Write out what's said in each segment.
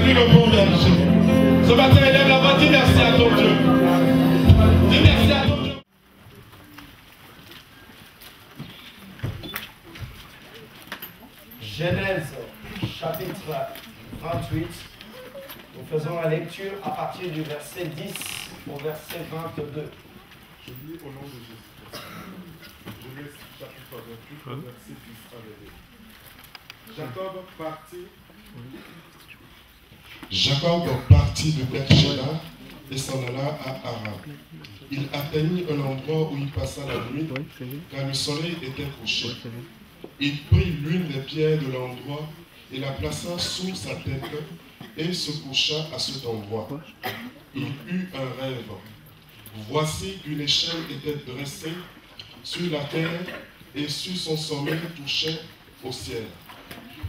lui le bon berger. Ce matin, élève la main, dis merci à ton Dieu. Dis merci à ton Dieu. Genèse, chapitre 28. Nous faisons la lecture à partir du verset 10 au verset 22. Je lis au nom de Jésus. Genèse, chapitre 28, verset 10 à 22. Jacob partit de Beersheba et s'en alla à Haran. Il atteignit un endroit où il passa la nuit, car le soleil était couché. Il prit l'une des pierres de l'endroit et la plaça sous sa tête et se coucha à cet endroit. Il eut un rêve. Voici qu'une échelle était dressée sur la terre et sur son sommet touchait au ciel.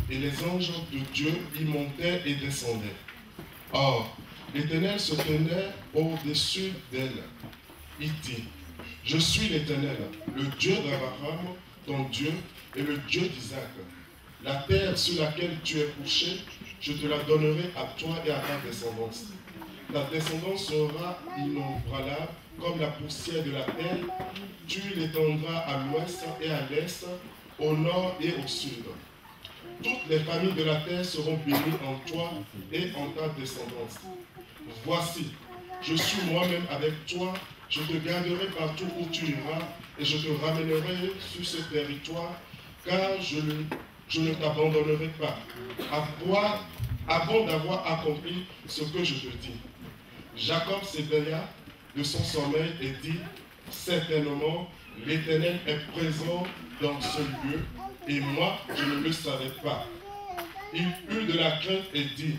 Et les anges de Dieu y montaient et descendaient. Or, l'Éternel se tenait au-dessus d'elle. Il dit, je suis l'Éternel, le Dieu d'Abraham, ton Dieu, et le Dieu d'Isaac. La terre sur laquelle tu es couché, je te la donnerai à toi et à ta descendance. Ta descendance sera innombrable comme la poussière de la terre. Tu l'étendras à l'ouest et à l'est, au nord et au sud. Toutes les familles de la terre seront bénies en toi et en ta descendance. Voici, je suis moi-même avec toi, je te garderai partout où tu iras et je te ramènerai sur ce territoire, car je ne t'abandonnerai pas, avant d'avoir accompli ce que je te dis. Jacob s'éveilla de son sommeil et dit, certainement, l'Éternel est présent dans ce lieu, et moi, je ne le savais pas. Il eut de la crainte et dit,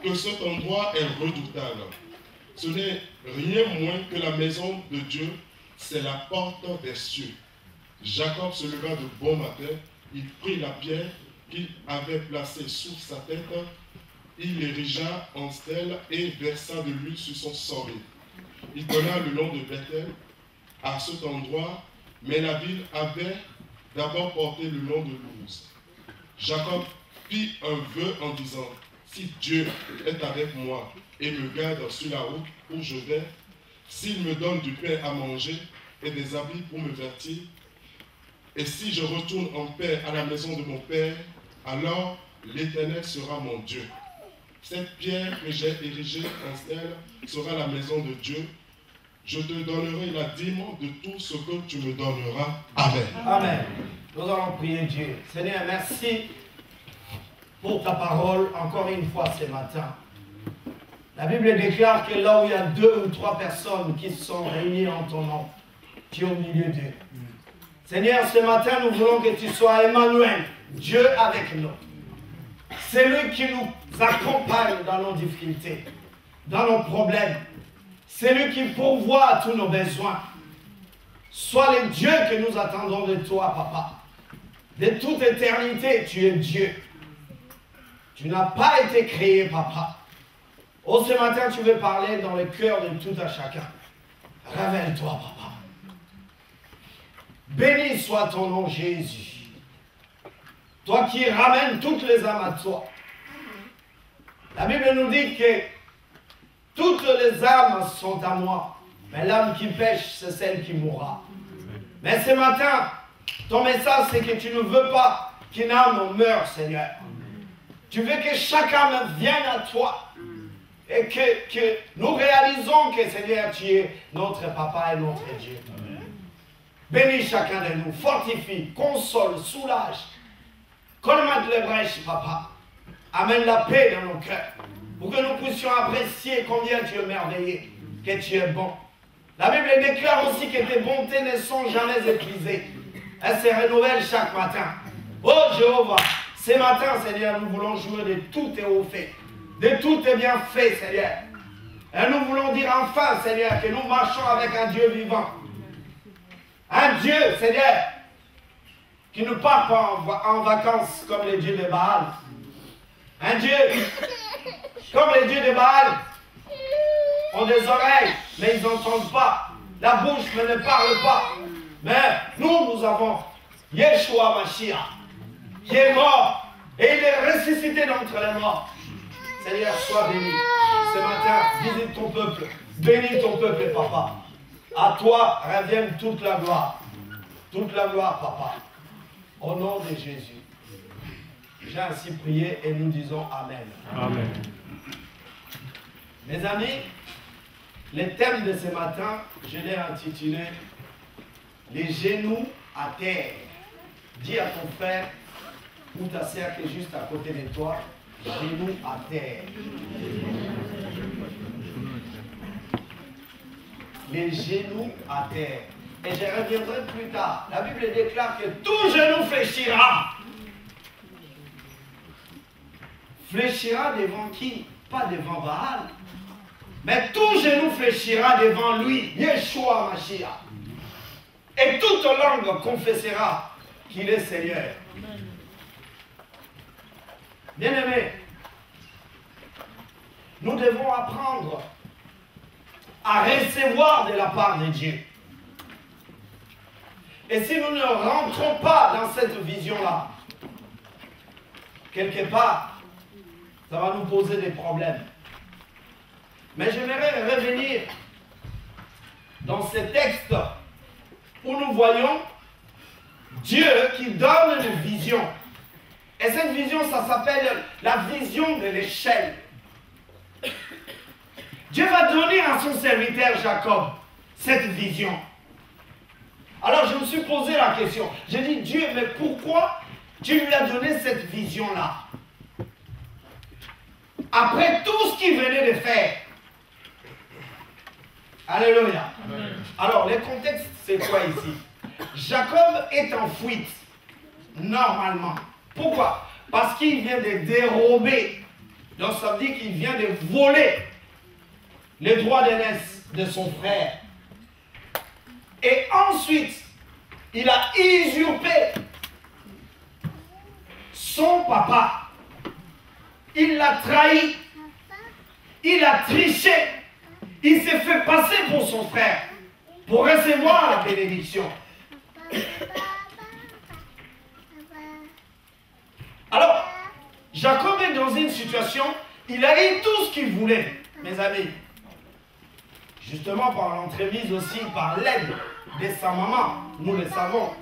que cet endroit est redoutable. Ce n'est rien moins que la maison de Dieu, c'est la porte des cieux. Jacob se leva de bon matin, il prit la pierre qu'il avait placée sous sa tête, il l'érigea en stèle et versa de l'huile sur son sommet. Il donna le nom de Bethel à cet endroit, mais la ville avait d'abord porté le nom de Luz. Jacob fit un vœu en disant, si Dieu est avec moi et me garde sur la route où je vais, s'il me donne du pain à manger et des habits pour me vêtir, et si je retourne en paix à la maison de mon père, alors l'Éternel sera mon Dieu. Cette pierre que j'ai érigée en stèle sera la maison de Dieu. Je te donnerai la dîme de tout ce que tu me donneras. Amen. Amen. Nous allons prier Dieu. Seigneur, merci pour ta parole encore une fois ce matin. La Bible déclare que là où il y a 2 ou 3 personnes qui sont réunies en ton nom, tu es au milieu d'eux. Seigneur, ce matin, nous voulons que tu sois Emmanuel, Dieu avec nous. C'est lui qui nous accompagne dans nos difficultés, dans nos problèmes. C'est lui qui pourvoit à tous nos besoins. Sois le Dieu que nous attendons de toi, Papa. De toute éternité, tu es Dieu. Tu n'as pas été créé, Papa. Oh, ce matin, tu veux parler dans le cœur de tout un chacun. Révèle-toi, Papa. Béni soit ton nom, Jésus. Toi qui ramènes toutes les âmes à toi. La Bible nous dit que toutes les âmes sont à moi. Mais l'âme qui pêche, c'est celle qui mourra. Mais ce matin, ton message, c'est que tu ne veux pas qu'une âme meure, Seigneur. Tu veux que chaque âme vienne à toi. Et que nous réalisons que, Seigneur, tu es notre Papa et notre Dieu. Bénis chacun de nous, fortifie, console, soulage. Colmate les brèches, Papa. Amène la paix dans nos cœurs. Pour que nous puissions apprécier combien tu es merveilleux, que tu es bon. La Bible déclare aussi que tes bontés ne sont jamais épuisées. Elles se renouvellent chaque matin. Oh Jéhovah, ce matin, Seigneur, nous voulons jouer de tous tes hauts faits, de tous tes bienfaits, Seigneur. Et nous voulons dire enfin, Seigneur, que nous marchons avec un Dieu vivant. Un Dieu, Seigneur, qui ne part pas en vacances comme les dieux de Baal. Un Dieu comme les dieux de Baal ont des oreilles, mais ils n'entendent pas. La bouche, mais ne parle pas. Mais nous avons Yeshua Mashiach, qui est mort, et il est ressuscité d'entre les morts. Seigneur, sois béni. Ce matin, visite ton peuple. Bénis ton peuple, papa. À toi revienne toute la gloire. Toute la gloire, papa. Au nom de Jésus. J'ai ainsi prié et nous disons Amen. Amen. Mes amis, le thème de ce matin, je l'ai intitulé « Les genoux à terre ». Dis à ton frère ou ta sœur qui est juste à côté de toi, genoux à terre. Les genoux à terre. Et je reviendrai plus tard. La Bible déclare que tout genou fléchira. Fléchira devant qui? Pas devant Baal. Mais tout genou fléchira devant lui, Yeshua Mashiach. Et toute langue confessera qu'il est Seigneur. Bien-aimés, nous devons apprendre à recevoir de la part de Dieu. Et si nous ne rentrons pas dans cette vision-là, quelque part, ça va nous poser des problèmes. Mais j'aimerais revenir dans ce texte où nous voyons Dieu qui donne une vision. Et cette vision, ça s'appelle la vision de l'échelle. Dieu va donner à son serviteur Jacob cette vision. Alors je me suis posé la question. J'ai dit, Dieu, mais pourquoi tu lui as donné cette vision-là? Après tout ce qu'il venait de faire. Alléluia. Amen. Alors, le contexte, c'est quoi ici? Jacob est en fuite, normalement. Pourquoi? Parce qu'il vient de dérober. Donc, ça veut dire qu'il vient de voler les droits d'aînesse de son frère. Et ensuite, il a usurpé son papa. Il l'a trahi. Il a triché. Il s'est fait passer pour son frère, pour recevoir la bénédiction. Alors, Jacob est dans une situation, il a eu tout ce qu'il voulait, mes amis. Justement par l'entremise aussi, par l'aide de sa maman, nous le savons.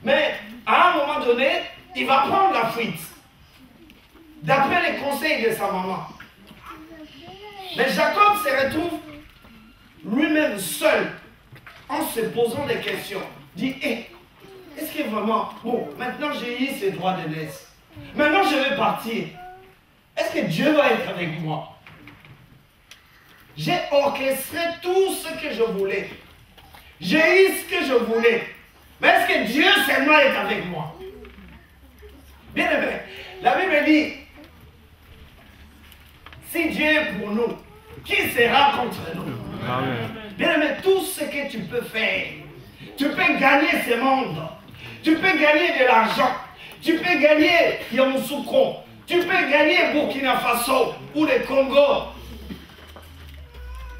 Mais, à un moment donné, il va prendre la fuite, d'après les conseils de sa maman. Mais Jacob se retrouve lui-même seul en se posant des questions. Il dit, est-ce que vraiment, bon, maintenant j'ai eu ces droits d'aînesse. Maintenant je vais partir. Est-ce que Dieu va être avec moi? J'ai orchestré tout ce que je voulais. J'ai eu ce que je voulais. Mais est-ce que Dieu seulement est avec moi? Bien aimé, la Bible dit, si Dieu est pour nous, qui sera contre nous? Amen. Bien aimé, tout ce que tu peux faire, tu peux gagner ce monde, tu peux gagner de l'argent, tu peux gagner Yamoussoukro, tu peux gagner Burkina Faso ou le Congo.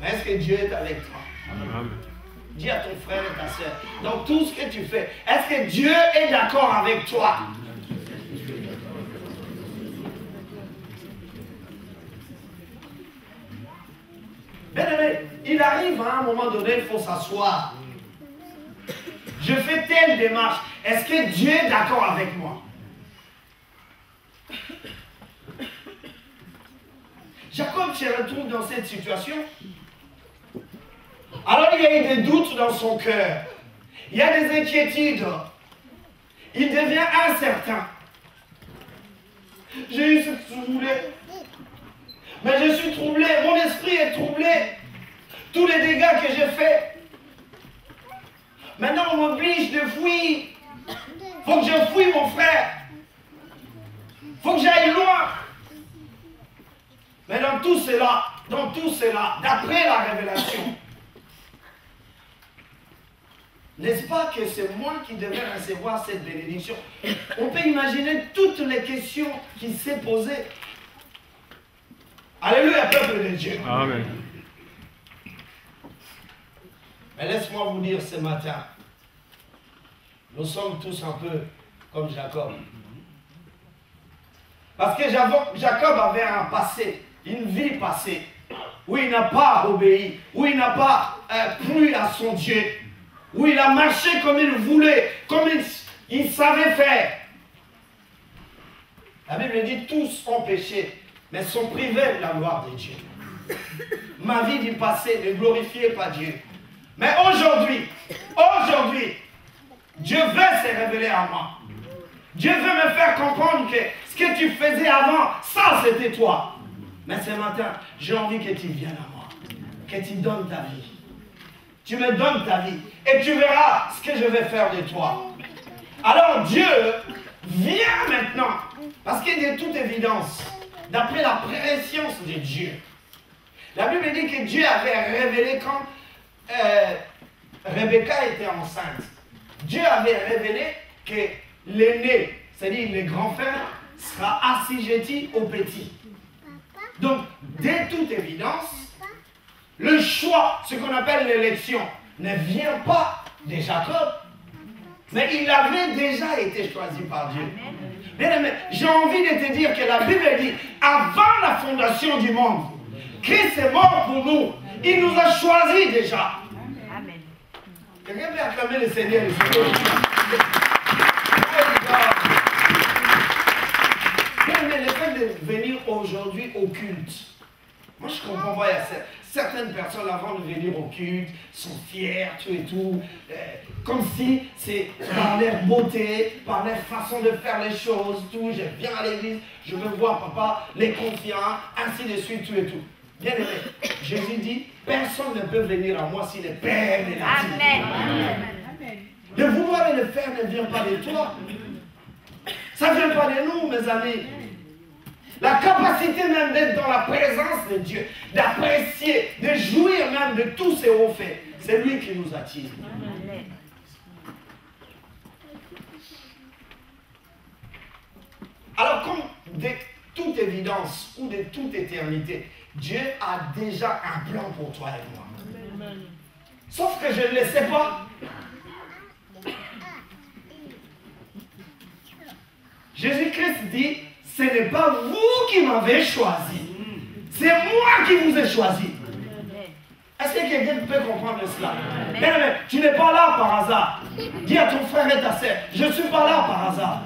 Mais est-ce que Dieu est avec toi? Amen. Dis à ton frère et ta soeur, dans tout ce que tu fais, est-ce que Dieu est d'accord avec toi? Bien aimé, il arrive à un moment donné, il faut s'asseoir. Je fais telle démarche. Est-ce que Dieu est d'accord avec moi? Jacob se retrouve dans cette situation. Alors il y a eu des doutes dans son cœur. Il y a des inquiétudes. Il devient incertain. J'ai eu ce que je voulais. Mais je suis troublé, mon esprit est troublé. Tous les dégâts que j'ai faits. Maintenant, on m'oblige de fuir. Il faut que je fuis mon frère. Il faut que j'aille loin. Mais dans tout cela, d'après la révélation, n'est-ce pas que c'est moi qui devais recevoir cette bénédiction? On peut imaginer toutes les questions qui s'est posées. Alléluia, peuple de Dieu. Amen. Mais laisse-moi vous dire ce matin, nous sommes tous un peu comme Jacob. Parce que Jacob avait un passé, une vie passée, où il n'a pas obéi, où il n'a pas plu à son Dieu, où il a marché comme il voulait, comme il savait faire. La Bible dit tous ont péché, mais sont privés de la gloire de Dieu. Ma vie du passé ne glorifiait pas Dieu. Mais aujourd'hui, Dieu veut se révéler à moi. Dieu veut me faire comprendre que ce que tu faisais avant, ça c'était toi. Mais ce matin, j'ai envie que tu viennes à moi, que tu donnes ta vie. Tu me donnes ta vie et tu verras ce que je vais faire de toi. Alors Dieu vient maintenant, parce qu'il est de toute évidence, d'après la préscience de Dieu. La Bible dit que Dieu avait révélé quand Rebecca était enceinte. Dieu avait révélé que l'aîné, c'est-à-dire le grand frère, sera assujetti au petit. Donc, dès toute évidence, le choix, ce qu'on appelle l'élection, ne vient pas de Jacob, mais il avait déjà été choisi par Dieu. Bien-aimé, j'ai envie de te dire que la Bible dit, avant la fondation du monde, Christ est mort pour nous. Il nous a choisis déjà. Amen. Quelqu'un peut acclamer le Seigneur. Mais le fait de venir aujourd'hui au culte, moi je ne comprends pas. Il y a certaines personnes avant de venir au culte sont fières, tout et tout, comme si c'est par leur beauté, par leur façon de faire les choses, tout. Je viens à l'église, je veux voir papa, les confiants, ainsi de suite, tout et tout. Bien aimé, Jésus dit, personne ne peut venir à moi si le Père ne l'a dit. Amen. Le vouloir et le faire ne vient pas de toi. Ça ne vient pas de nous, mes amis. La capacité même d'être dans la présence de Dieu, d'apprécier, de jouir même de tous ses hauts faits, c'est lui qui nous attire. Amen. Alors, comme de toute évidence ou de toute éternité, Dieu a déjà un plan pour toi et moi. Amen. Sauf que je ne le sais pas. Jésus-Christ dit, ce n'est pas vous qui m'avez choisi. C'est moi qui vous ai choisi. Est-ce que quelqu'un peut comprendre cela? Mais tu n'es pas là par hasard. Dis à ton frère et ta sœur, je ne suis pas là par hasard.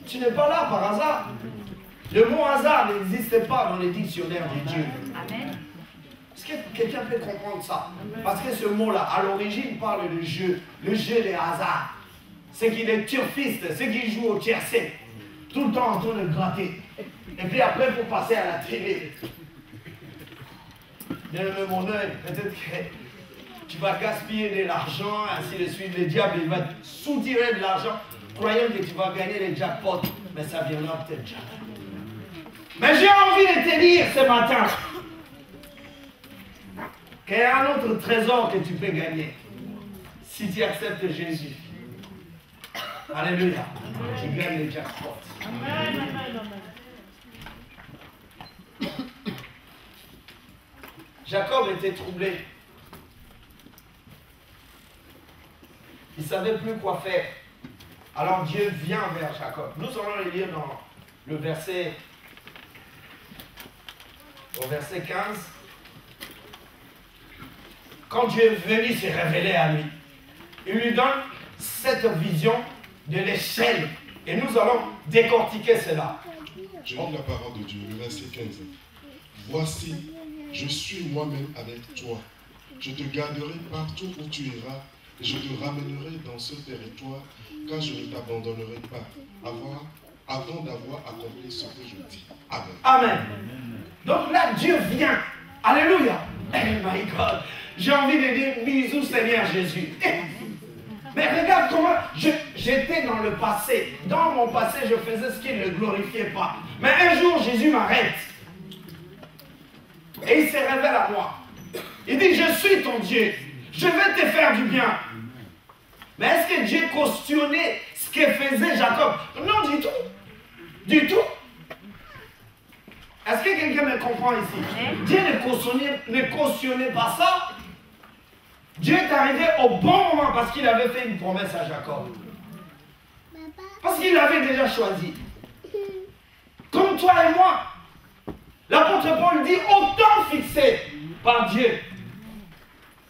Tu n'es pas là par hasard. Le mot hasard n'existe pas dans les dictionnaires de Dieu. Est-ce que quelqu'un peut comprendre ça? Parce que ce mot-là, à l'origine, parle de jeu. Le jeu des hasards. C'est qu'il est turfiste, c'est qu'il joue au tiercé. Tout le temps en train de gratter. Et puis après, pour passer à la télé. Bien aimé mon œil, peut-être que tu vas gaspiller de l'argent, ainsi de suite. Le diable, il va soutirer de l'argent, croyant que tu vas gagner les jackpots. Mais ça viendra peut-être jamais. Mais j'ai envie de te dire ce matin qu'il y a un autre trésor que tu peux gagner si tu acceptes Jésus. Alléluia. Tu gagnes les jackpots. Jacob était troublé. Il ne savait plus quoi faire. Alors Dieu vient vers Jacob. Nous allons le lire dans le verset, au verset 15. Quand Dieu est venu se révéler à lui, il lui donne cette vision de l'échelle. Et nous allons décortiquer cela. Je lis la parole de Dieu, le verset 15. Voici, je suis moi-même avec toi. Je te garderai partout où tu iras et je te ramènerai dans ce territoire, car je ne t'abandonnerai pas avant d'avoir accompli ce que je dis. Amen. Amen. Donc là, Dieu vient. Alléluia. Oh my God. J'ai envie de dire bisous Seigneur Jésus. Mais regarde comment j'étais dans le passé. Dans mon passé, je faisais ce qui ne le glorifiait pas. Mais un jour, Jésus m'arrête. Et il se révèle à moi. Il dit, je suis ton Dieu. Je vais te faire du bien. Mais est-ce que Dieu cautionnait ce que faisait Jacob? Non, du tout. Du tout. Est-ce que quelqu'un me comprend ici? Dieu ne cautionnait pas ça. Dieu est arrivé au bon moment parce qu'il avait fait une promesse à Jacob. Parce qu'il l'avait déjà choisi. Comme toi et moi. L'apôtre Paul dit, autant fixé par Dieu.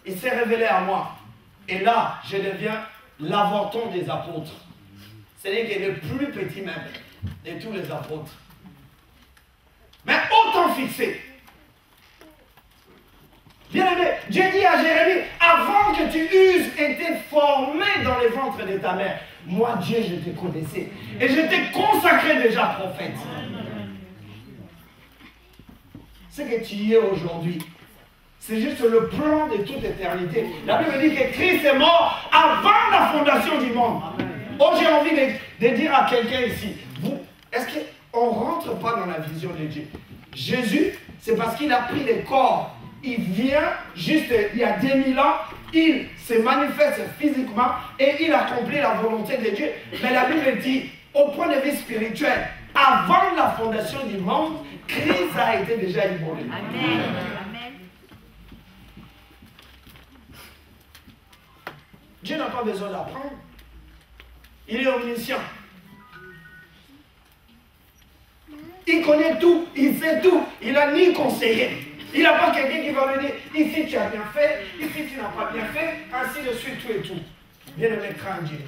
Il s'est révélé à moi. Et là, je deviens l'avorton des apôtres. C'est-à-dire qu'il est le plus petit même de tous les apôtres. Mais autant fixé. Bien aimé, Dieu dit à Jérémie, avant que tu euses été formé dans les ventres de ta mère, moi Dieu je te connaissais. Et je t'ai consacré déjà prophète. Ce que tu es aujourd'hui, c'est juste le plan de toute éternité. La Bible dit que Christ est mort avant la fondation du monde. Oh, j'ai envie de dire à quelqu'un ici, est-ce qu'on ne rentre pas dans la vision de Dieu? Jésus, c'est parce qu'il a pris les corps. Il vient juste il y a 2000 ans, il se manifeste physiquement et il accomplit la volonté de Dieu. Mais la Bible dit, au point de vue spirituel, avant la fondation du monde, Christ a été déjà immolé. Amen. Dieu n'a pas besoin d'apprendre. Il est omniscient. Il connaît tout, il sait tout. Il n'a ni conseillé. Il n'a pas quelqu'un qui va lui dire, ici tu as bien fait, ici tu n'as pas bien fait, ainsi de suite, tout et tout. Bien aimé, crains Dieu.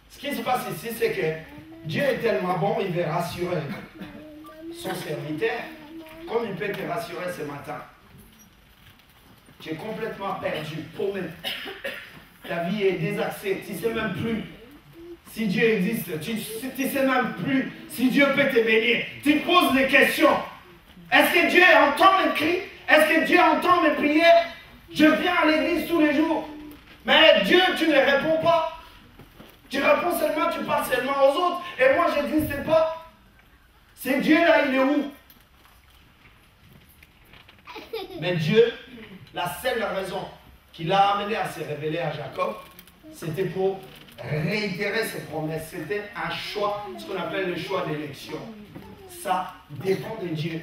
Ce qui se passe ici, c'est que Dieu est tellement bon, il veut rassurer son serviteur, comme il peut te rassurer ce matin. Tu es complètement perdu, paumé. Ta vie est désaxée, tu ne sais même plus si Dieu existe, tu ne sais même plus si Dieu peut te bénir. Tu te poses des questions. Est-ce que Dieu entend mes cris? Est-ce que Dieu entend mes prières? Je viens à l'église tous les jours. Mais Dieu, tu ne réponds pas. Tu réponds seulement, tu parles seulement aux autres. Et moi, je n'existe pas. C'est Dieu là, il est où? Mais Dieu, la seule raison qui l'a amené à se révéler à Jacob, c'était pour réitérer ses promesses. C'était un choix, ce qu'on appelle le choix d'élection. Ça dépend de Dieu.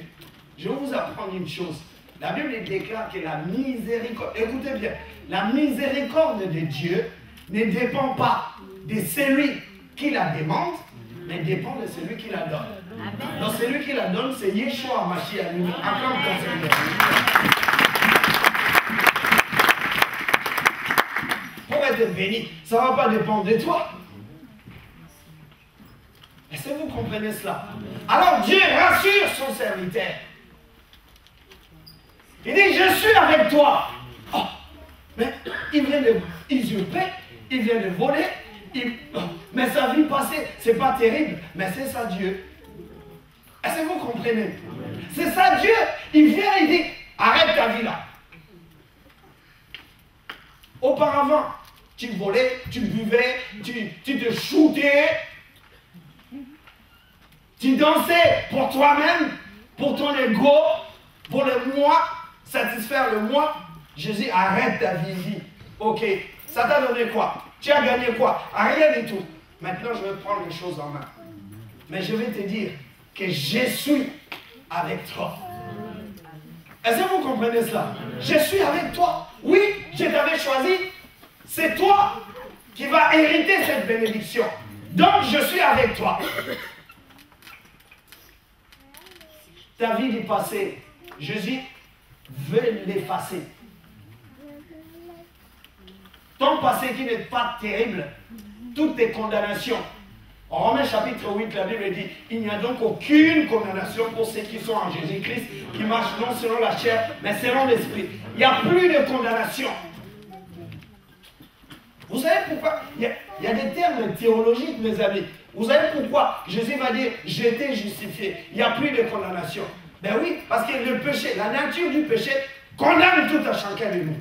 Je vais vous apprendre une chose. La Bible déclare que la miséricorde, écoutez bien, la miséricorde de Dieu ne dépend pas de celui qui la demande, mais dépend de celui qui la donne. Amen. Donc celui qui la donne, c'est Yeshua Mashiach lui-même. Acclame ton Seigneur. Pour être béni, ça ne va pas dépendre de toi. Est-ce que vous comprenez cela? Alors Dieu rassure son serviteur. Il dit, je suis avec toi. Oh, mais il vient de usurper, il vient de voler, mais sa vie passée, c'est pas terrible, mais c'est ça Dieu. Est-ce que vous comprenez? C'est ça Dieu. Il vient, il dit, arrête ta vie là. Auparavant, tu volais, tu buvais, tu te shootais, tu dansais pour toi-même, pour ton ego, pour le moi, satisfaire le moi. Jésus, arrête ta vie. Ok, ça t'a donné quoi? Tu as gagné quoi? Rien du tout. Maintenant, je vais prendre les choses en main. Mais je vais te dire que je suis avec toi. Est-ce que vous comprenez cela? Je suis avec toi. Oui, je t'avais choisi. C'est toi qui vas hériter cette bénédiction. Donc, je suis avec toi. Ta vie du passé, Jésus veut l'effacer. Ton passé qui n'est pas terrible, toutes tes condamnations. En Romains chapitre 8, la Bible dit, il n'y a donc aucune condamnation pour ceux qui sont en Jésus-Christ, qui marchent non selon la chair, mais selon l'esprit. Il n'y a plus de condamnation. Vous savez pourquoi? Il y a des termes théologiques, mes amis. Vous savez pourquoi Jésus va dire, j'ai été justifié. Il n'y a plus de condamnation. Ben oui, parce que le péché, la nature du péché, condamne tout à chacun de nous.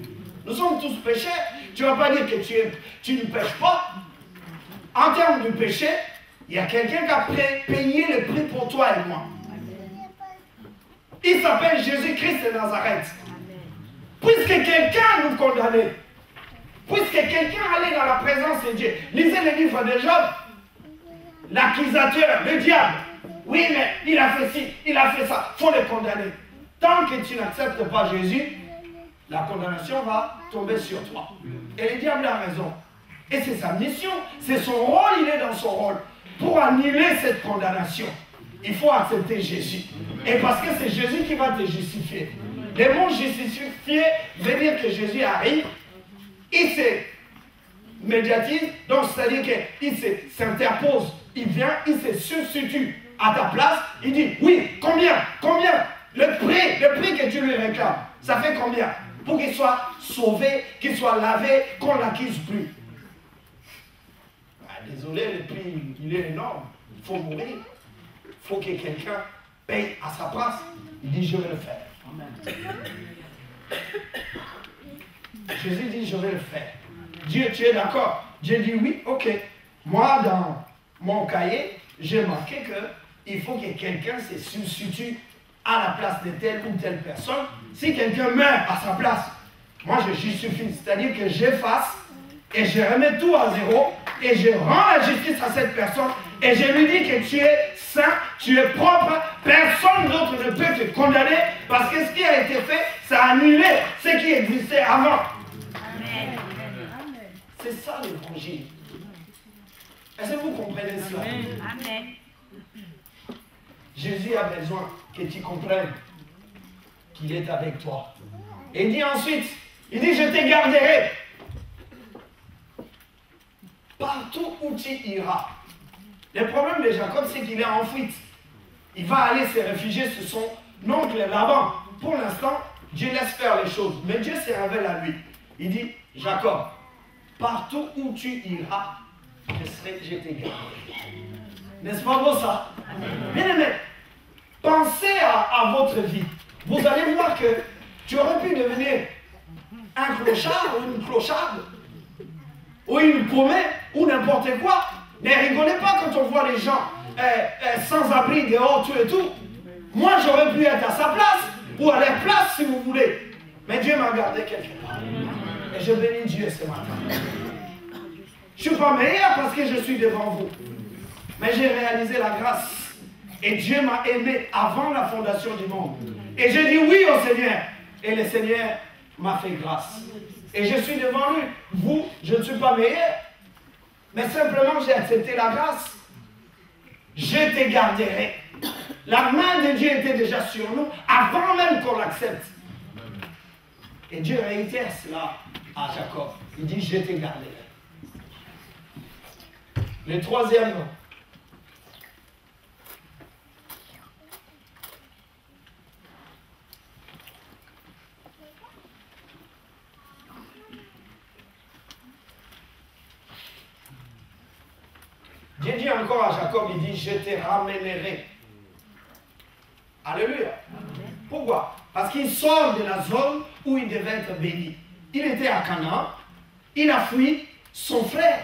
Nous sommes tous pécheurs. Tu ne vas pas dire que tu ne pêches pas. En termes de péché, il y a quelqu'un qui a payé le prix pour toi et moi. Il s'appelle Jésus-Christ de Nazareth. Puisque quelqu'un nous condamnait, puisque quelqu'un allait dans la présence de Dieu, lisez le livre de Job, l'accusateur, le diable. Oui, mais il a fait ci, il a fait ça, il faut le condamner. tant que tu n'acceptes pas Jésus, la condamnation va tomber sur toi. Et le diable a raison. Et c'est sa mission, c'est son rôle, il est dans son rôle. Pour annuler cette condamnation, il faut accepter Jésus. Et parce que c'est Jésus qui va te justifier. Le mot justifier veut dire que Jésus arrive, il se médiatise, donc c'est-à-dire qu'il s'interpose, il vient, il se substitue à ta place, il dit, oui, combien, le prix que tu lui réclames, ça fait combien? Pour qu'il soit sauvé, qu'il soit lavé, qu'on ne l'accuse plus. Désolé, le prix, il est énorme. Il faut mourir. Il faut que quelqu'un paye à sa place. Il dit, je vais le faire. Jésus dit, je vais le faire. Dieu, tu es d'accord? Dieu dit, oui, ok. Moi, dans mon cahier, j'ai marqué qu'il faut que quelqu'un se substitue à la place de telle ou telle personne. Si quelqu'un meurt à sa place, moi je justifie. C'est-à-dire que j'efface et je remets tout à zéro et je rends la justice à cette personne et je lui dis que tu es saint, tu es propre, personne d'autre ne peut te condamner parce que ce qui a été fait, ça a annulé ce qui existait avant. Amen. C'est ça l'évangile. Est-ce que vous comprenez cela? Amen. Jésus a besoin que tu comprennes qu'il est avec toi. Et il dit ensuite, il dit, je te garderai. Partout où tu iras. Le problème de Jacob, c'est qu'il est en fuite. Il va aller se réfugier sur son oncle Laban. Pour l'instant, Dieu laisse faire les choses. Mais Dieu se révèle à lui. Il dit, Jacob, partout où tu iras, je te garderai. N'est-ce pas beau ça? Bien aimé, pensez à votre vie. Vous allez voir que tu aurais pu devenir un clochard ou une clocharde, ou une paumée, ou n'importe quoi. Ne rigolez pas quand on voit les gens sans abri dehors, tout et tout. Moi, j'aurais pu être à sa place, ou à leur place si vous voulez. Mais Dieu m'a gardé quelque part. Et je bénis Dieu ce matin. Je ne suis pas meilleur parce que je suis devant vous. Mais j'ai réalisé la grâce. Et Dieu m'a aimé avant la fondation du monde. Et j'ai dit oui au Seigneur. Et le Seigneur m'a fait grâce. Et je suis devant lui. Vous, je ne suis pas meilleur. Mais simplement, j'ai accepté la grâce. Je te garderai. La main de Dieu était déjà sur nous avant même qu'on l'accepte. Et Dieu réitère cela à Jacob. Il dit, je te garderai. Le troisième nom. Dieu dit encore à Jacob, il dit, je te ramènerai. Alléluia. Pourquoi? Parce qu'il sort de la zone où il devait être béni. Il était à Canaan, il a fui son frère.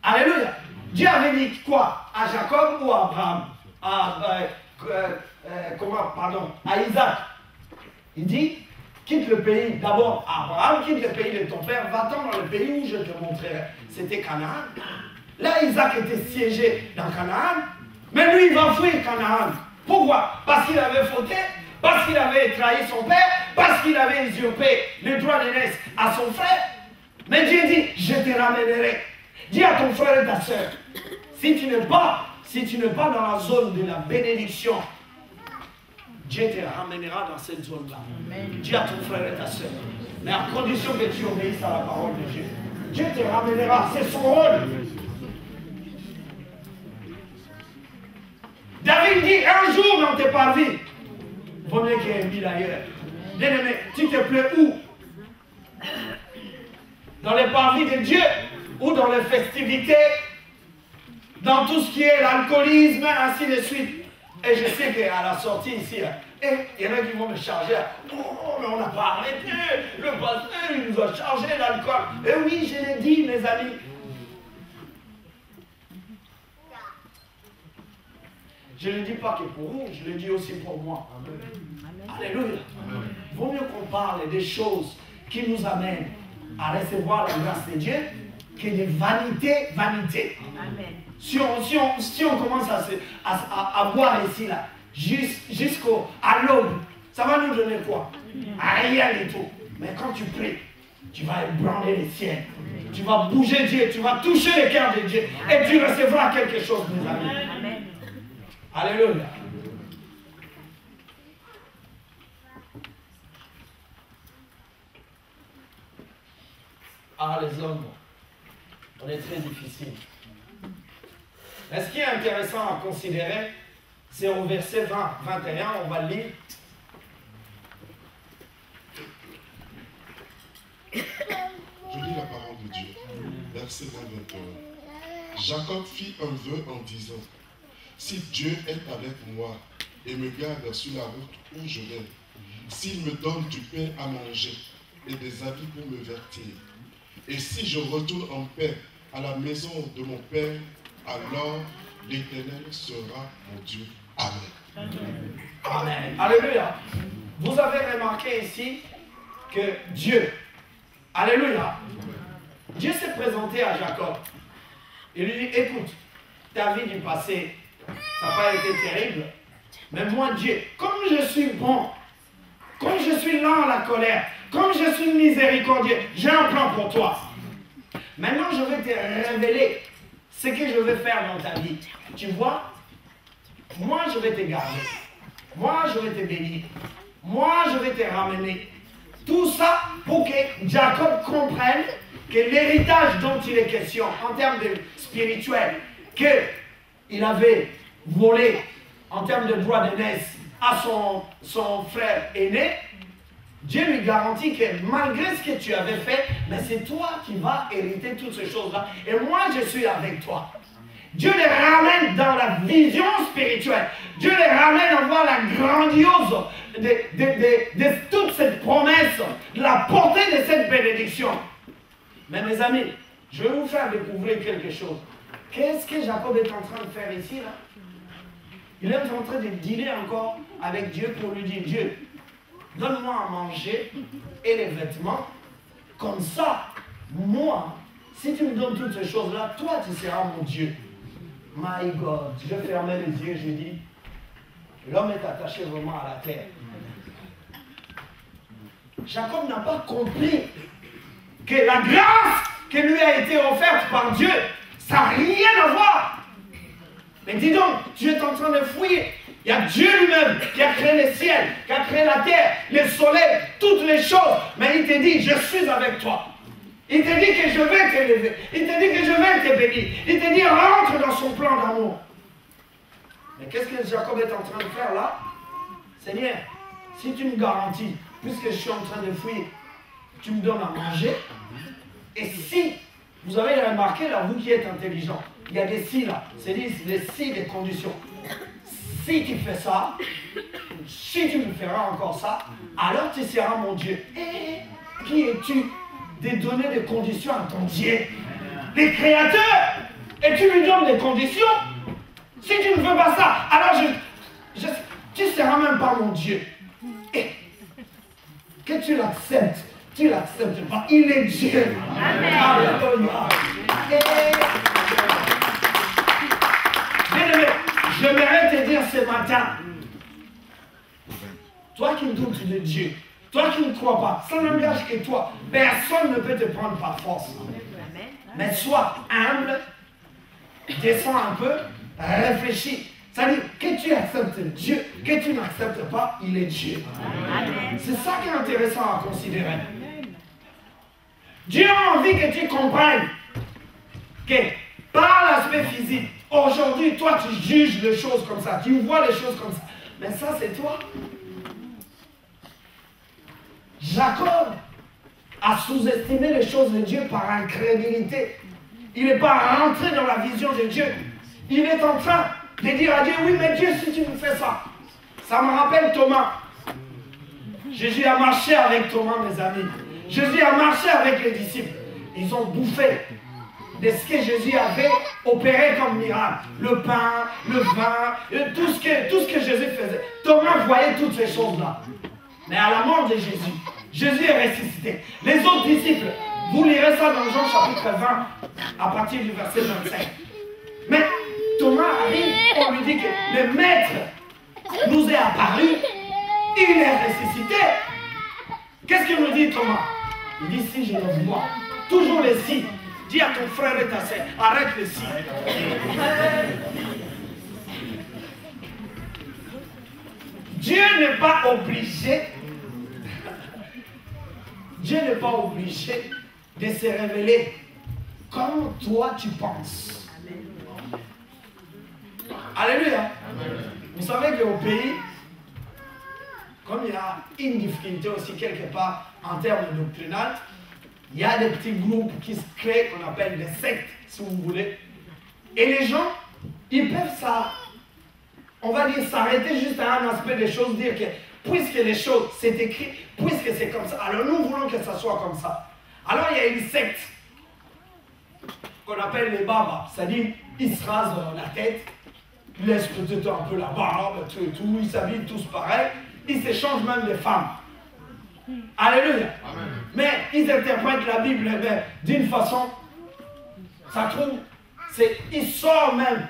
Alléluia. Dieu avait dit quoi? À Jacob ou à Abraham? À Isaac. Il dit, quitte le pays, d'abord Abraham, quitte le pays de ton père, va-t'en dans le pays où je te montrerai. C'était Canaan. Là, Isaac était siégé dans Canaan, mais lui, il va fuir Canaan. Pourquoi? Parce qu'il avait fauté, parce qu'il avait trahi son père, parce qu'il avait usurpé le droit d'aînesse à son frère. Mais Dieu dit, je te ramènerai. Dis à ton frère et ta soeur, si tu n'es pas dans la zone de la bénédiction, Dieu te ramènera dans cette zone-là. Dis à ton frère et ta soeur. Mais à condition que tu obéisses à la parole de Dieu. Dieu te ramènera, c'est son rôle. David dit, un jour dans tes parvis, vaut mieux qu'il y ait 1000 ailleurs. Bien-aimé, tu te plais où? Dans les parvis de Dieu ou dans les festivités, dans tout ce qui est l'alcoolisme, ainsi de suite. Et je sais qu'à la sortie ici, il y en a qui vont me charger. Oh, mais on n'a pas arrêté. Le pasteur, il nous a chargé l'alcool. Et oui, je l'ai dit, mes amis. Je ne le dis pas que pour vous, je le dis aussi pour moi. Amen. Alléluia. Il vaut mieux qu'on parle des choses qui nous amènent à recevoir la grâce de Dieu que de vanité. Amen. Si on commence à boire ici, là, jusqu'à l'aube, Ça va nous donner quoi? Rien du tout. Mais quand tu pries, tu vas ébranler les ciels. Tu vas bouger Dieu, tu vas toucher le cœur de Dieu. Et tu recevras quelque chose, mes amis. Amen. Alléluia. Ah, les hommes, on est très difficile. Mais ce qui est intéressant à considérer, c'est au verset 20, 21, on va le lire. Je lis la parole de Dieu. Verset 21. Jacob fit un vœu en disant, si Dieu est avec moi et me garde sur la route où je vais, s'il me donne du pain à manger et des habits pour me vêtir, et si je retourne en paix à la maison de mon Père, alors l'Éternel sera mon Dieu. Amen. Amen. Alléluia. Vous avez remarqué ici que Dieu, alléluia, Dieu s'est présenté à Jacob. Il lui dit, écoute, ta vie du passé, ça n'a pas été terrible, mais moi Dieu, comme je suis bon, comme je suis lent à la colère, comme je suis miséricordieux, j'ai un plan pour toi. Maintenant, je vais te révéler ce que je vais faire dans ta vie. Tu vois, moi, je vais te garder. Moi, je vais te bénir. Moi, je vais te ramener. Tout ça pour que Jacob comprenne que l'héritage dont il est question, en termes de spirituel, qu'il avait volé en termes de droit d'aînesse à son frère aîné, Dieu lui garantit que malgré ce que tu avais fait, mais c'est toi qui vas hériter toutes ces choses-là. Et moi, je suis avec toi. Dieu les ramène dans la vision spirituelle. Dieu les ramène à voir la grandiose de toute cette promesse, de la portée de cette bénédiction. Mais mes amis, je vais vous faire découvrir quelque chose. Qu'est-ce que Jacob est en train de faire ici, là? Il est en train de dealer encore avec Dieu pour lui dire, Dieu, donne-moi à manger et les vêtements. Comme ça, moi, si tu me donnes toutes ces choses-là, toi, tu seras mon Dieu. My God. Je fermais les yeux, je dis, l'homme est attaché vraiment à la terre. Jacob n'a pas compris que la grâce qui lui a été offerte par Dieu, ça n'a rien à voir. Mais dis donc, tu es en train de fouiller. Il y a Dieu lui-même qui a créé les ciels, qui a créé la terre, le soleil, toutes les choses. Mais il te dit, je suis avec toi. Il te dit que je vais t'élever. Il te dit que je vais te bénir. Il te dit, rentre dans son plan d'amour. Mais qu'est-ce que Jacob est en train de faire là? Seigneur, si tu me garantis, puisque je suis en train de fouiller, tu me donnes à manger. Et si, vous avez remarqué là, vous qui êtes intelligent, il y a des si là, c'est les si des conditions. Si tu fais ça, si tu me feras encore ça, alors tu seras mon Dieu. Et qui es-tu de donner des conditions à ton Dieu? Les créateurs! Et tu lui donnes des conditions? Si tu ne veux pas ça, alors tu ne seras même pas mon Dieu. Et que tu l'acceptes pas, il est Dieu. Alléluia. Bien-aimé, j'aimerais te dire ce matin, toi qui doutes de Dieu, toi qui ne crois pas, ça n'engage que toi. Personne ne peut te prendre par force. Mais sois humble, descends un peu, réfléchis. C'est-à-dire que tu acceptes Dieu, que tu n'acceptes pas, il est Dieu. C'est ça qui est intéressant à considérer. Dieu a envie que tu comprennes que par l'aspect physique, aujourd'hui, toi tu juges les choses comme ça, tu vois les choses comme ça. Mais ça c'est toi. Jacob a sous-estimé les choses de Dieu par incrédulité. Il n'est pas rentré dans la vision de Dieu. Il est en train de dire à Dieu, oui mais Dieu, si tu me fais ça. Ça me rappelle Thomas. Jésus a marché avec Thomas, mes amis. Jésus a marché avec les disciples. Ils ont bouffé de ce que Jésus avait opéré comme miracle. Le pain, le vin, tout ce que Jésus faisait. Thomas voyait toutes ces choses-là. Mais à la mort de Jésus, Jésus est ressuscité. Les autres disciples, vous lirez ça dans Jean chapitre 20, à partir du verset 25. Mais Thomas arrive, on lui dit que le Maître nous est apparu Il est ressuscité. Qu'est-ce que nous dit Thomas? Il dit si je le vois. Toujours les si. Dis à ton frère et ta sœur, arrête les si. Dieu n'est pas obligé. Dieu n'est pas obligé de se révéler comme toi tu penses. Alléluia. Vous savez qu'au pays, comme il y a une difficulté aussi quelque part en termes doctrinaux, il y a des petits groupes qui se créent, qu'on appelle des sectes, si vous voulez. Et les gens, ils peuvent ça, on va dire, s'arrêter juste à un aspect des choses, dire que puisque les choses, c'est écrit, puisque c'est comme ça, alors nous voulons que ça soit comme ça. Alors il y a une secte qu'on appelle les babas, c'est-à-dire ils se rasent la tête, ils laissent peut-être un peu la barbe, tout et tout, ils s'habillent tous pareil, ils s'échangent même des femmes. Alléluia. Amen. Mais ils interprètent la Bible d'une façon, ça trouve, ils sortent même.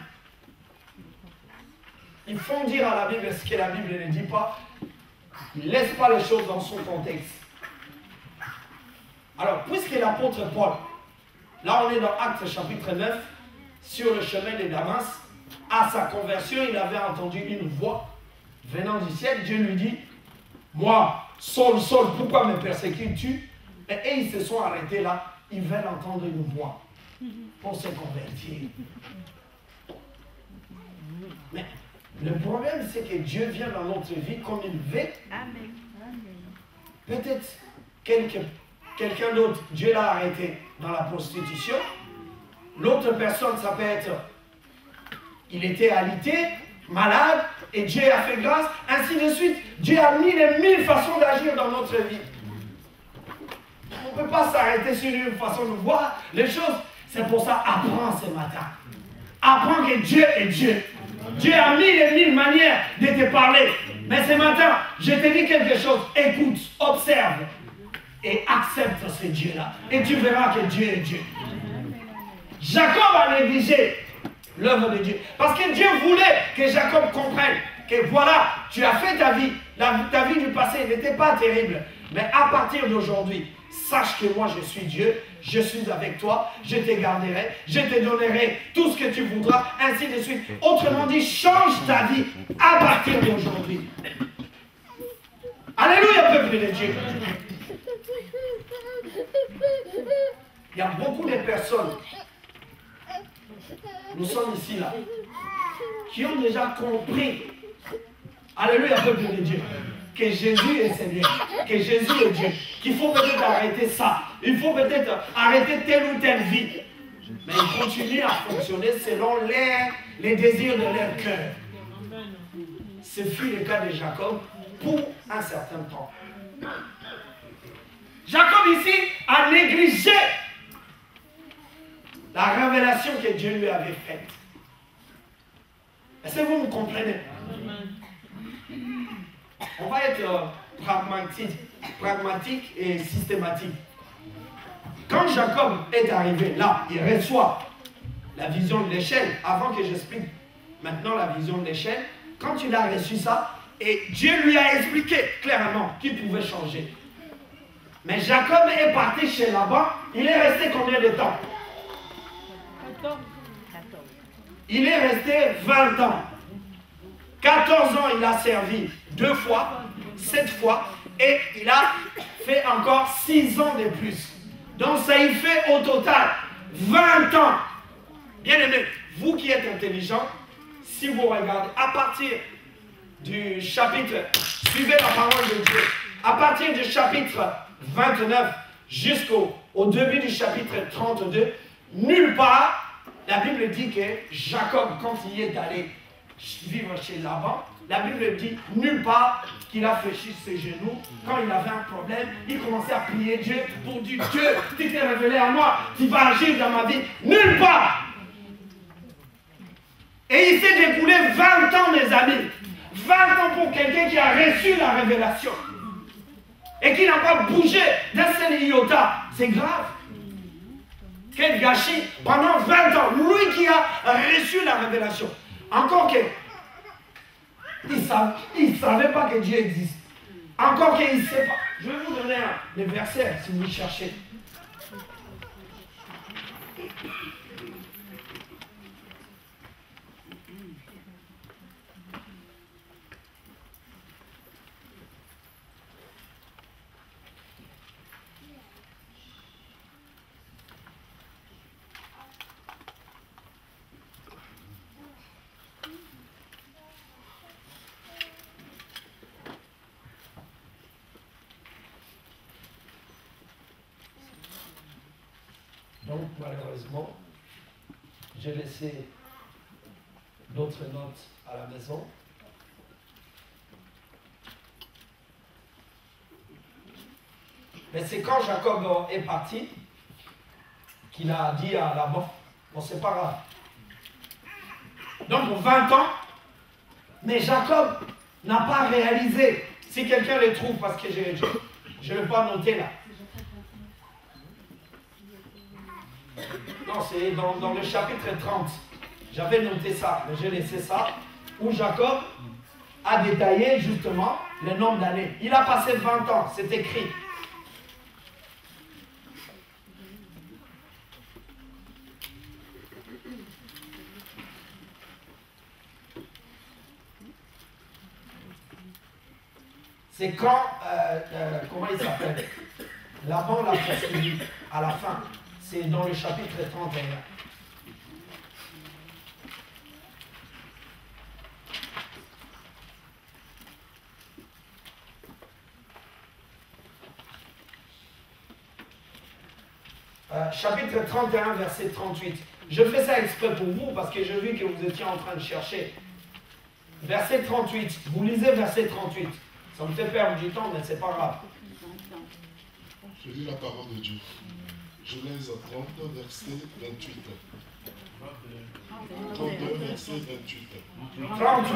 Ils font dire à la Bible ce que la Bible ne dit pas. Ils ne laissent pas les choses dans son contexte. Alors, puisque l'apôtre Paul, là on est dans Actes chapitre 9, sur le chemin de Damas, à sa conversion, il avait entendu une voix venant du ciel. Dieu lui dit, moi, Saul, Saul, pourquoi me persécutes-tu? Et ils se sont arrêtés là. Ils veulent entendre une voix pour se convertir. Mais le problème, c'est que Dieu vient dans notre vie comme il veut. Peut-être quelqu'un d'autre, Dieu l'a arrêté dans la prostitution. L'autre personne, ça peut être, il était alité, malade, et Dieu a fait grâce, ainsi de suite. Dieu a mis les 1000 façons d'agir dans notre vie. On ne peut pas s'arrêter sur une façon de voir les choses. C'est pour ça, apprends ce matin. Apprends que Dieu est Dieu. Dieu a mis les 1000 manières de te parler. Mais ce matin, je te dis quelque chose. Écoute, observe et accepte ce Dieu-là. Et tu verras que Dieu est Dieu. Jacob a négligé l'œuvre de Dieu. Parce que Dieu voulait que Jacob comprenne que voilà, tu as fait ta vie. Ta vie du passé n'était pas terrible. Mais à partir d'aujourd'hui, sache que moi je suis Dieu, je suis avec toi, je te garderai, je te donnerai tout ce que tu voudras, ainsi de suite. Autrement dit, change ta vie à partir d'aujourd'hui. Alléluia, peuple de Dieu. Il y a beaucoup de personnes, nous sommes ici là, qui ont déjà compris, alléluia, peuple de Dieu, que Jésus est Seigneur, que Jésus est Dieu, qu'il faut peut-être arrêter ça, il faut peut-être arrêter telle ou telle vie, mais ils continuent à fonctionner selon les désirs de leur cœur. Ce fut le cas de Jacob pour un certain temps. Jacob ici a négligé la révélation que Dieu lui avait faite. Est-ce que vous me comprenez? On va être pragmatique et systématique. Quand Jacob est arrivé là, il reçoit la vision de l'échelle. Avant que j'explique maintenant la vision de l'échelle, quand il a reçu ça, et Dieu lui a expliqué clairement qu'il pouvait changer. Mais Jacob est parti chez Laban, il est resté combien de temps? 14. Il est resté 20 ans. 14 ans, il a servi 2 fois, 7 fois, et il a fait encore 6 ans de plus. Donc ça y fait au total 20 ans. Bien aimé, vous qui êtes intelligent, si vous regardez à partir du chapitre, suivez la parole de Dieu, à partir du chapitre 29 jusqu'au début du chapitre 32, nulle part, la Bible dit que Jacob, quand il est allé vivre chez Laban, la Bible dit nulle part qu'il a fléchi ses genoux. Quand il avait un problème, il commençait à prier Dieu pour dire Dieu, tu t'es révélé à moi, tu vas agir dans ma vie. Nulle part. Et il s'est découlé 20 ans, mes amis. 20 ans pour quelqu'un qui a reçu la révélation et qui n'a pas bougé d'un seul iota. C'est grave. Quel gâchis pendant 20 ans. Lui qui a reçu la révélation. Encore que il ne savait pas que Dieu existe. Encore qu'il ne sait pas. Je vais vous donner les versets si vous cherchez. Donc, malheureusement, j'ai laissé d'autres notes à la maison. Mais c'est quand Jacob est parti qu'il a dit à Laban, bon, c'est pas grave. Donc, pour 20 ans, mais Jacob n'a pas réalisé. Si quelqu'un les trouve, parce que je ne vais pas noter là. Non, c'est dans le chapitre 30. J'avais noté ça, mais j'ai laissé ça, où Jacob a détaillé justement le nombre d'années. Il a passé 20 ans, c'est écrit. C'est quand, comment il s'appelle? Laban l'a poursuivi à la fin. C'est dans le chapitre 31. Chapitre 31, verset 38. Je fais ça exprès pour vous parce que j'ai vu que vous étiez en train de chercher. Verset 38. Vous lisez verset 38. Ça me fait perdre du temps, mais c'est pas grave. Je lis la parole de Dieu. Genèse 30, verset 28. 32, verset 28. 38.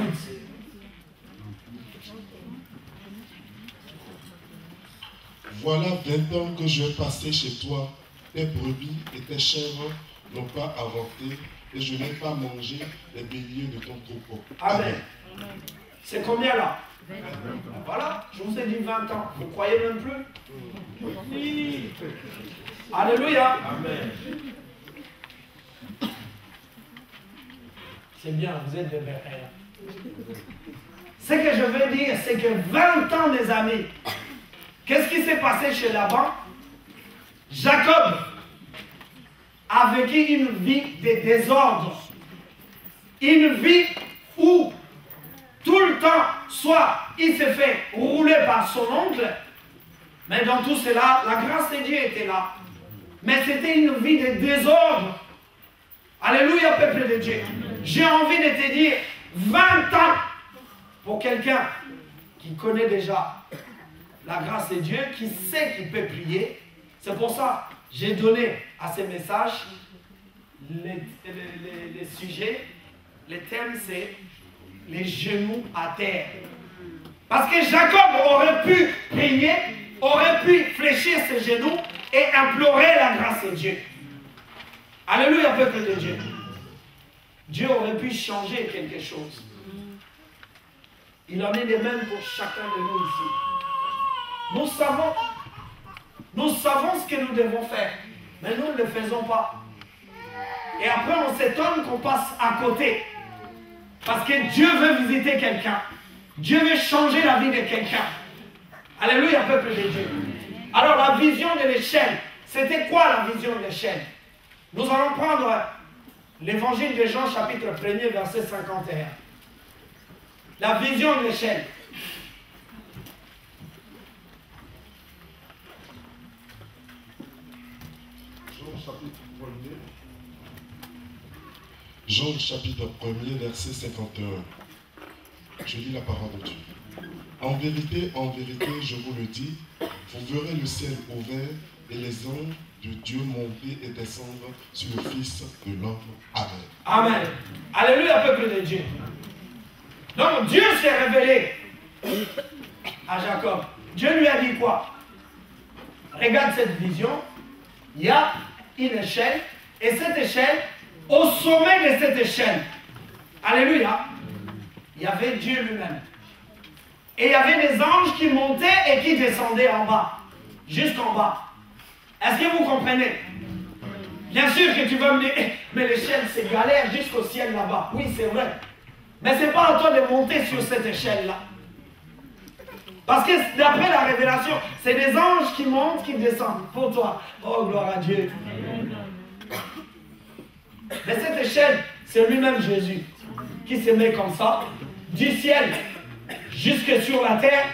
Voilà 20 ans que je passé chez toi. Tes brebis et tes chèvres n'ont pas avorté et je n'ai pas mangé les béliers de ton troupeau. Amen. C'est combien là? Voilà, je vous ai dit 20 ans. Vous croyez même plus? Oui. Alléluia. Amen. C'est bien, vous êtes des verts. Ce que je veux dire, c'est que 20 ans, mes amis, qu'est-ce qui s'est passé chez Laban? Jacob a vécu une vie de désordre. Une vie où tout le temps, soit il s'est fait rouler par son oncle, mais dans tout cela, la grâce de Dieu était là. Mais c'était une vie de désordre. Alléluia, peuple de Dieu. J'ai envie de te dire, 20 ans pour quelqu'un qui connaît déjà la grâce de Dieu, qui sait qu'il peut prier. C'est pour ça que j'ai donné à ces messages les sujets. Le thème, c'est les genoux à terre. Parce que Jacob aurait pu prier, aurait pu fléchir ses genoux et implorer la grâce de Dieu. Alléluia, peuple de Dieu. Dieu aurait pu changer quelque chose. Il en est de même pour chacun de nous ici. Nous savons ce que nous devons faire, mais nous ne le faisons pas. Et après, on s'étonne qu'on passe à côté. Parce que Dieu veut visiter quelqu'un. Dieu veut changer la vie de quelqu'un. Alléluia, peuple de Dieu. Alors, la vision de l'échelle, c'était quoi la vision de l'échelle? Nous allons prendre l'évangile de Jean, chapitre 1er, verset 51. La vision de l'échelle. Jean chapitre 1er, verset 51. Je lis la parole de Dieu. En vérité, je vous le dis, vous verrez le ciel ouvert et les anges de Dieu monter et descendre sur le Fils de l'homme. Amen. Amen. Alléluia, peuple de Dieu. Donc Dieu s'est révélé à Jacob. Dieu lui a dit quoi? Regarde cette vision. Il y a une échelle et cette échelle, au sommet de cette échelle, alléluia, il y avait Dieu lui-même. Et il y avait des anges qui montaient et qui descendaient en bas. Jusqu'en bas. Est-ce que vous comprenez? Bien sûr que tu vas me dire, mais l'échelle c'est galère jusqu'au ciel là-bas. Oui, c'est vrai. Mais ce n'est pas à toi de monter sur cette échelle-là. Parce que d'après la révélation, c'est des anges qui montent, qui descendent pour toi. Oh, gloire à Dieu. Mais cette échelle, c'est lui-même Jésus qui se met comme ça, du ciel jusque sur la terre,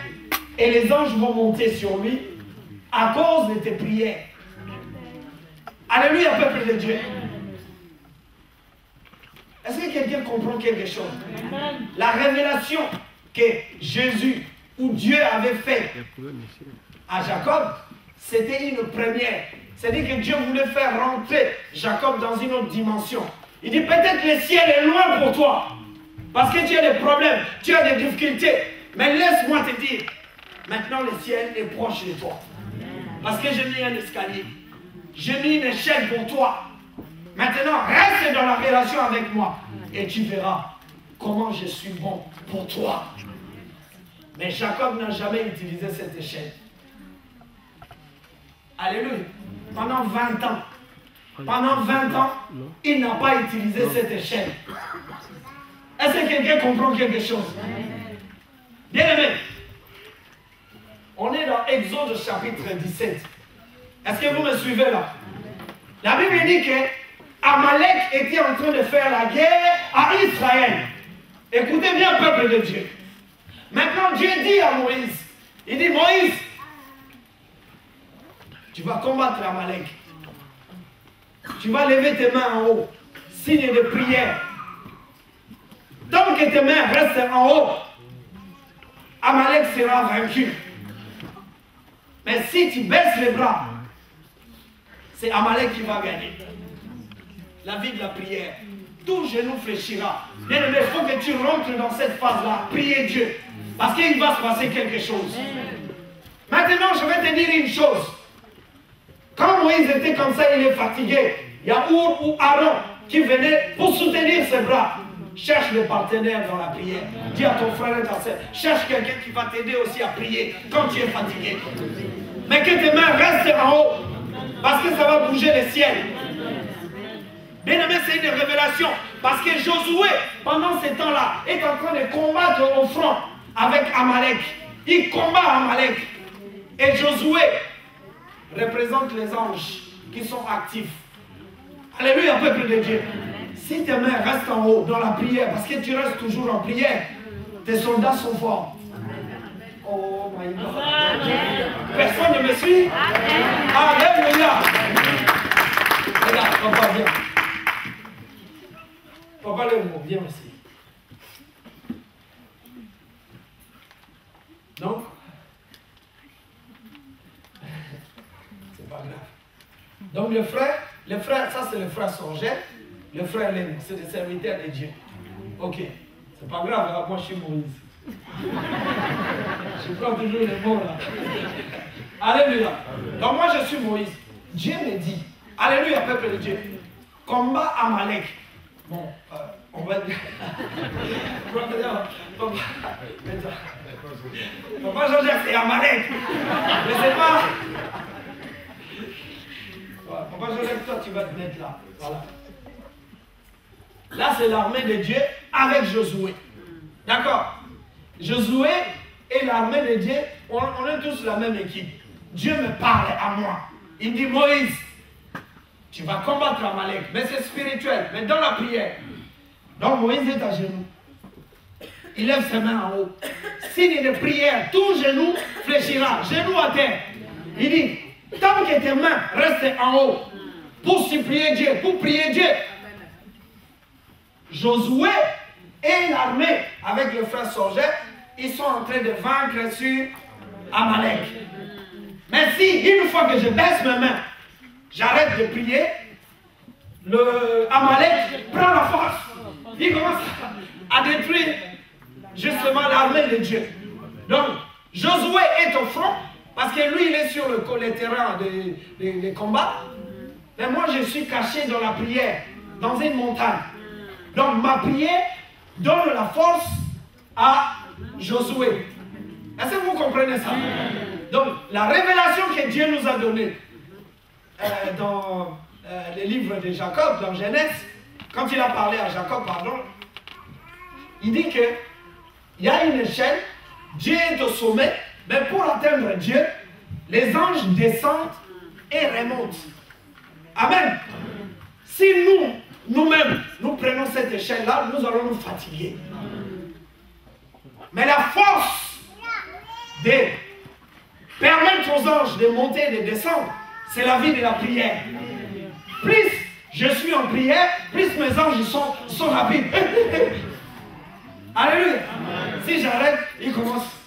et les anges vont monter sur lui à cause de tes prières. Alléluia, peuple de Dieu. Est-ce que quelqu'un comprend quelque chose? La révélation que Jésus ou Dieu avait fait à Jacob, c'était une première. C'est-à-dire que Dieu voulait faire rentrer Jacob dans une autre dimension. Il dit peut-être le ciel est loin pour toi. Parce que tu as des problèmes, tu as des difficultés. Mais laisse-moi te dire, maintenant le ciel est proche de toi. Parce que j'ai mis un escalier. J'ai mis une échelle pour toi. Maintenant, reste dans la relation avec moi. Et tu verras comment je suis bon pour toi. Mais Jacob n'a jamais utilisé cette échelle. Alléluia. Pendant 20 ans. Pendant 20 ans, il n'a pas utilisé cette échelle. Est-ce que quelqu'un comprend quelque chose? Bien aimé, on est dans Exode chapitre 17. Est-ce que vous me suivez là? La Bible dit que Amalek était en train de faire la guerre à Israël. Écoutez bien, peuple de Dieu. Maintenant, Dieu dit à Moïse, il dit, Moïse, tu vas combattre Amalek. Tu vas lever tes mains en haut, signe de prière. Tant que tes mains restent en haut, Amalek sera vaincu. Mais si tu baisses les bras, c'est Amalek qui va gagner. La vie de la prière. Tout genou fléchira. Bien aimé, il faut que tu rentres dans cette phase-là. Priez Dieu. Parce qu'il va se passer quelque chose. Maintenant, je vais te dire une chose. Quand Moïse était comme ça, il est fatigué. Il y a Our ou Aaron qui venait pour soutenir ses bras. Cherche des partenaires dans la prière. Dis à ton frère et ta soeur, cherche quelqu'un qui va t'aider aussi à prier quand tu es fatigué. Mais que tes mains restent en haut. Parce que ça va bouger le ciel. Bien aimé, c'est une révélation. Parce que Josué, pendant ce temps-là, est en train de combattre au front avec Amalek. Il combat Amalek. Et Josué représente les anges qui sont actifs. Alléluia, peuple de Dieu. Si tes mains restent en haut dans la prière, parce que tu restes toujours en prière, tes soldats sont forts. Oh my God. Personne ne me suit? Alléluia. Regarde, papa, viens. Papa, lève-moi, viens aussi. Donc, c'est pas grave. Donc le frère, ça c'est le frère Sorgel, le frère Léon, c'est le serviteur de Dieu. Ok, c'est pas grave, là, moi je suis Moïse. Je prends toujours les mots là. Alléluia. Donc moi je suis Moïse. Dieu me dit, alléluia peuple de Dieu, combat Amalek. Bon, on va dire. Papa Jean-Jacques, c'est Amalek. Mais c'est pas. Papa Jean-Jacques, toi tu vas te mettre là. Voilà. Là, c'est l'armée de Dieu avec Josué. D'accord? Josué et l'armée de Dieu, on est tous la même équipe. Dieu me parle à moi. Il dit, Moïse, tu vas combattre Amalek. Mais c'est spirituel, mais dans la prière. Donc Moïse est à genoux. Il lève ses mains en haut. Signe de prière, tout genou fléchira, genou à terre. Il dit, tant que tes mains restent en haut, pour supplier Dieu, pour prier Dieu. Josué et l'armée, avec le frère Sorgel, ils sont en train de vaincre sur Amalek. Mais si, une fois que je baisse mes mains, j'arrête de prier, le Amalek prend la force. Il commence à détruire justement l'armée de Dieu. Donc, Josué est au front, parce que lui, il est sur le terrain des combats. Mais moi, je suis caché dans la prière, dans une montagne. Donc, ma prière donne la force à Josué. Est-ce que vous comprenez ça? Donc, la révélation que Dieu nous a donnée dans les livres de Jacob, dans Genèse, quand il a parlé à Jacob, pardon, il dit qu'il y a une échelle, Dieu est au sommet, mais pour atteindre Dieu, les anges descendent et remontent. Amen. Si nous-mêmes, nous prenons cette échelle-là, nous allons nous fatiguer. Mais la force de permettre aux anges de monter et de descendre, c'est la vie de la prière. Plus je suis en prière, plus mes anges sont rapides. Alléluia. Si j'arrête, ils commencent.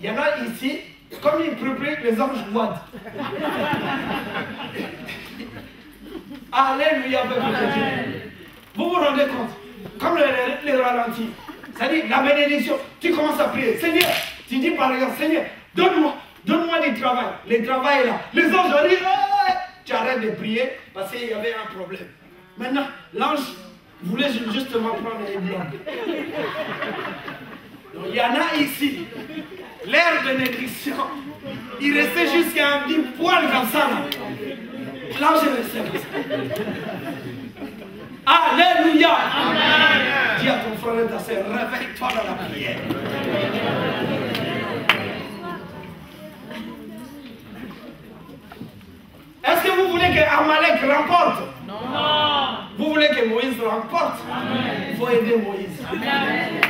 Il y en a ici, comme ils prient, les anges boitent. Alléluia, peuple de Dieu. Vous vous rendez compte? Comme les ralentis. C'est-à-dire la bénédiction. Tu commences à prier. Seigneur, tu dis par exemple, Seigneur, donne-moi du travail. Le travail est là. Les anges arrivent, tu arrêtes de prier parce qu'il y avait un problème. Maintenant, l'ange voulait justement prendre les blancs. Donc, il y en a ici. L'air de bénédiction, il restait jusqu'à un petit poil comme ça. L'ange est resté comme ça. Alléluia. Amen. Dis à ton frère et ta soeur, réveille-toi dans la prière. Est-ce que vous voulez que Amalek remporte? Non. Vous voulez que Moïse remporte? Amen. Il faut aider Moïse. Amen.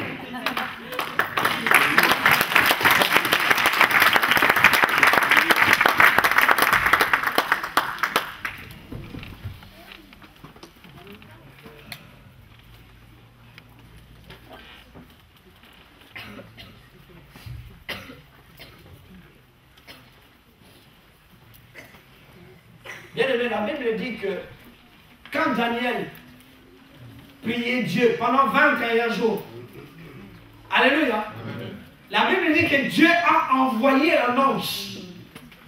Bien aimé, la Bible dit que quand Daniel priait Dieu pendant 21 jours, alléluia, la Bible dit que Dieu a envoyé un ange,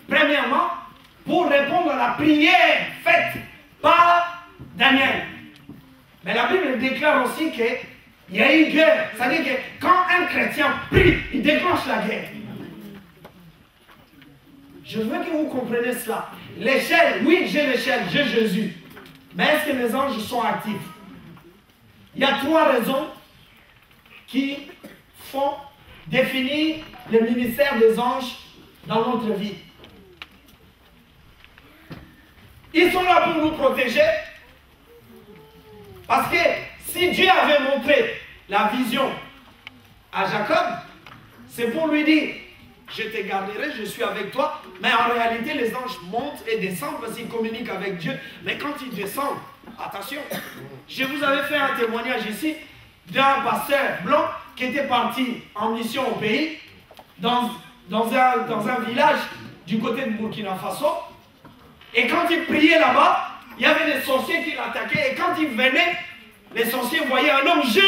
premièrement, pour répondre à la prière faite par Daniel. Mais la Bible déclare aussi qu'il y a une guerre. C'est-à-dire que quand un chrétien prie, il déclenche la guerre. Je veux que vous compreniez cela. L'échelle, oui, j'ai l'échelle, j'ai Jésus. Mais est-ce que mes anges sont actifs? Il y a 3 raisons qui font définir le ministère des anges dans notre vie. Ils sont là pour nous protéger. Parce que si Dieu avait montré la vision à Jacob, c'est pour lui dire, je te garderai, je suis avec toi. Mais en réalité, les anges montent et descendent parce qu'ils communiquent avec Dieu. Mais quand ils descendent, attention, je vous avais fait un témoignage ici d'un pasteur blanc qui était parti en mission au pays, dans un village du côté de Burkina Faso. Et quand il priait là-bas, il y avait des sorciers qui l'attaquaient. Et quand il venait, les sorciers voyaient un homme géant.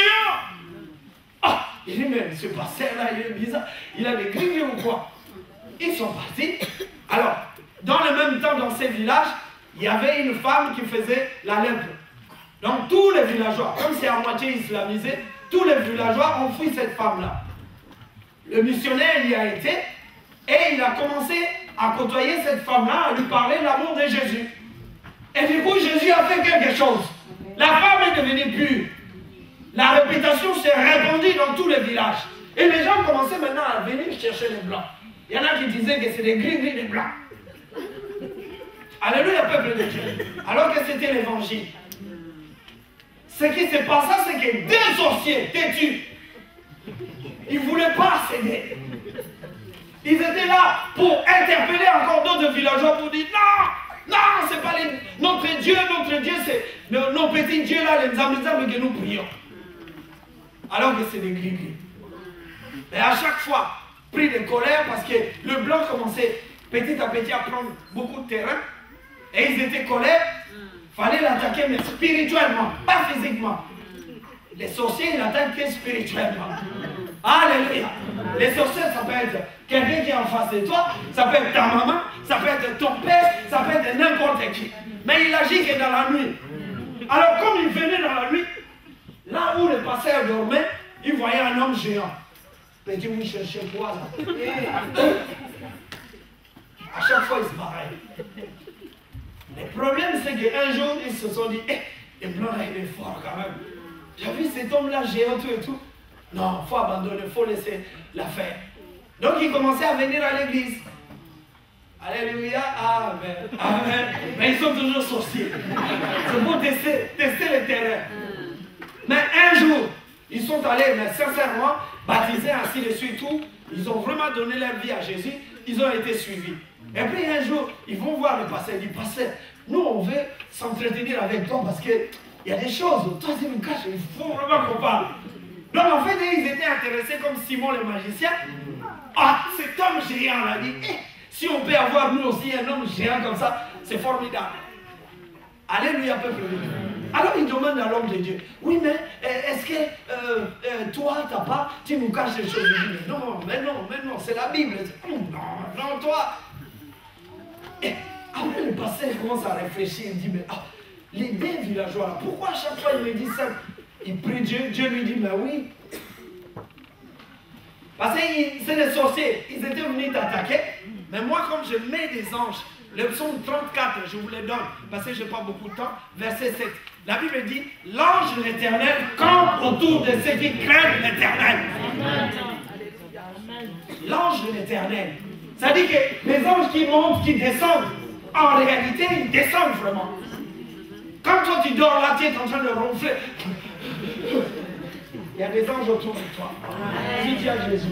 Ah, il dit, mais ce pasteur-là, il est bizarre. Il a des grilles ou quoi? Ils sont partis. Alors, dans le même temps, dans ces villages, il y avait une femme qui faisait la lèpre. Donc, tous les villageois, comme c'est à moitié islamisé, tous les villageois ont fui cette femme-là. Le missionnaire y a été et il a commencé à côtoyer cette femme-là, à lui parler de l'amour de Jésus. Et du coup, Jésus a fait quelque chose. La femme est devenue pure. La réputation s'est répandue dans tous les villages. Et les gens commençaient maintenant à venir chercher les blancs. Il y en a qui disaient que c'est des gris des blancs. Alléluia, peuple de Dieu. Alors que c'était l'évangile. Ce qui s'est passé, c'est que 2 sorciers têtus, ils ne voulaient pas céder. Ils étaient là pour interpeller encore d'autres villageois pour dire non, non, c'est pas notre Dieu, c'est nos petits dieux là, les âmes que nous prions. Alors que c'est des gris-gris. Et à chaque fois, pris de colère parce que le blanc commençait petit à petit à prendre beaucoup de terrain. Et ils étaient colères. Il fallait l'attaquer, mais spirituellement, pas physiquement. Les sorciers, ils l'attaquent que spirituellement. Alléluia. Les sorciers, ça peut être quelqu'un qui est en face de toi, ça peut être ta maman, ça peut être ton père, ça peut être n'importe qui. Mais il agit que dans la nuit. Alors comme il venait dans la nuit, là où le pasteur dormait, il voyait un homme géant. Petit, vous cherchez quoi là? À chaque fois, ils se barraient. Le problème, c'est qu'un jour, ils se sont dit, le blanc là, il est fort quand même. J'ai vu cet homme-là géant tout et tout. Non, il faut abandonner, il faut laisser la faire. Donc, ils commençaient à venir à l'église. Alléluia, amen, amen. Mais ils sont toujours sorciers. C'est pour tester le terrain. Mais un jour, ils sont allés, mais sincèrement, baptisés, ainsi de suite, tout. Ils ont vraiment donné leur vie à Jésus. Ils ont été suivis. Et puis un jour, ils vont voir le pasteur. Ils disent, pasteur, nous on veut s'entretenir avec toi parce qu'il y a des choses. Toi, tu me caches, il faut vraiment qu'on parle. Donc en fait, ils étaient intéressés comme Simon le magicien. Ah, cet homme géant là, dit, si on peut avoir nous aussi un homme géant comme ça, c'est formidable. Alléluia, peuple de Dieu. Alors il demande à l'homme de Dieu, oui, mais est-ce que toi, t'as pas, tu nous caches des choses? Il dit, mais non, c'est la Bible. Non, toi. Et après le pasteur commence à réfléchir, il dit, mais les deux villageois là, pourquoi à chaque fois il me dit ça? Il prie Dieu, Dieu lui dit, mais oui. Parce que c'est des sorciers, ils étaient venus t'attaquer, mais moi comme je mets des anges, le psaume 34, je vous le donne, parce que je n'ai pas beaucoup de temps, verset 7. La Bible dit, l'ange de l'Éternel campe autour de ceux qui craignent l'Éternel. L'ange de l'Éternel. Ça dit que les anges qui montent, qui descendent, en réalité, ils descendent vraiment. Quand toi tu dors là, tu es en train de ronfler. Il y a des anges autour de toi. Si tu as Jésus.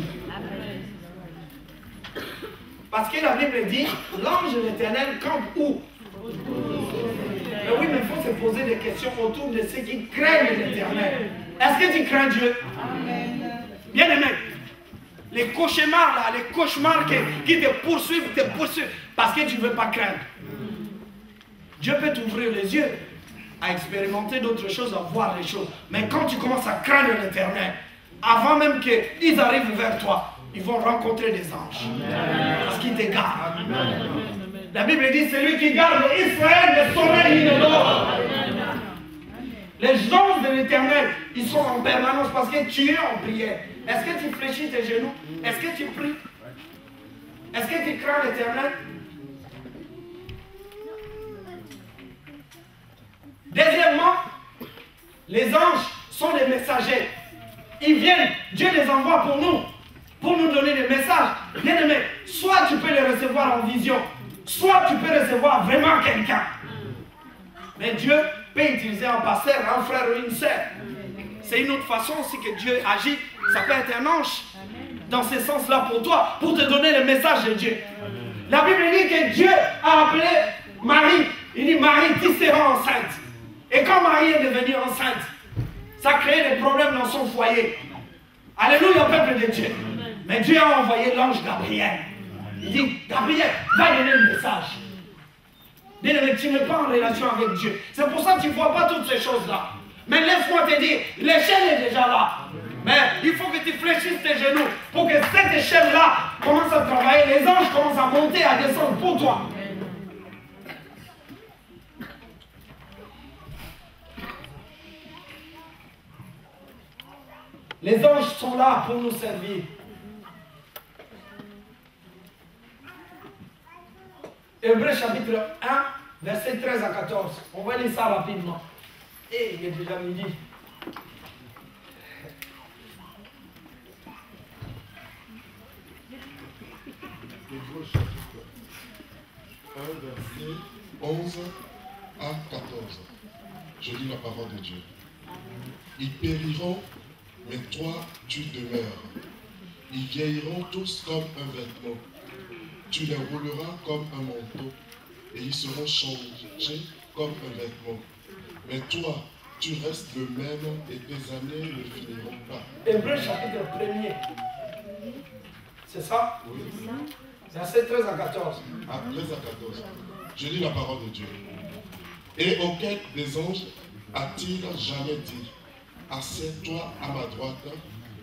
Parce que la Bible dit, l'ange de l'Éternel campe où? Mais oui, mais il faut se poser des questions autour de ceux qui craignent l'Éternel. Est-ce que tu crains Dieu? Bien aimé, les cauchemars là, les cauchemars qui te poursuivent, parce que tu ne veux pas craindre. Dieu peut t'ouvrir les yeux à expérimenter d'autres choses, à voir les choses. Mais quand tu commences à craindre l'Éternel, avant même qu'ils arrivent vers toi, ils vont rencontrer des anges. Parce qu'ils te gardent. La Bible dit, c'est lui qui garde Israël de sommeil et de l'or. Les anges de l'Éternel, ils sont en permanence parce que tu es en prière. Est-ce que tu fléchis tes genoux? Est-ce que tu pries? Est-ce que tu crains l'Éternel? Deuxièmement, les anges sont des messagers. Ils viennent, Dieu les envoie pour nous donner des messages. Bien aimé, soit tu peux les recevoir en vision, soit tu peux recevoir vraiment quelqu'un. Mais Dieu peut utiliser un pasteur, un frère ou une sœur. C'est une autre façon aussi que Dieu agit. Ça peut être un ange dans ce sens-là pour toi, pour te donner le message de Dieu. La Bible dit que Dieu a appelé Marie. Il dit, Marie, tu seras enceinte. Et quand Marie est devenue enceinte, ça a créé des problèmes dans son foyer. Alléluia, peuple de Dieu. Mais Dieu a envoyé l'ange Gabriel. Il dit, Gabriel, va donner le message. Bien-aimé, tu n'es pas en relation avec Dieu. C'est pour ça que tu ne vois pas toutes ces choses-là. Mais laisse-moi te dire, l'échelle est déjà là. Mais il faut que tu fléchisses tes genoux pour que cette échelle-là commence à travailler. Les anges commencent à monter, à descendre pour toi. Les anges sont là pour nous servir. Hébreux chapitre 1, verset 13 à 14. On va lire ça rapidement. Et il est déjà midi. Hébreux chapitre 1, verset 11 à 14. Je lis la parole de Dieu. Ils périront, mais toi, tu demeures. Ils vieilliront tous comme un vêtement. Tu les rouleras comme un manteau, et ils seront changés comme un vêtement. Mais toi, tu restes le même, et tes années ne finiront pas. Hébreux chapitre 1er. C'est ça? Oui. Verset 13 à 14. À 13 à 14. Je lis la parole de Dieu. Et auquel des anges a-t-il jamais dit, assieds-toi à ma droite,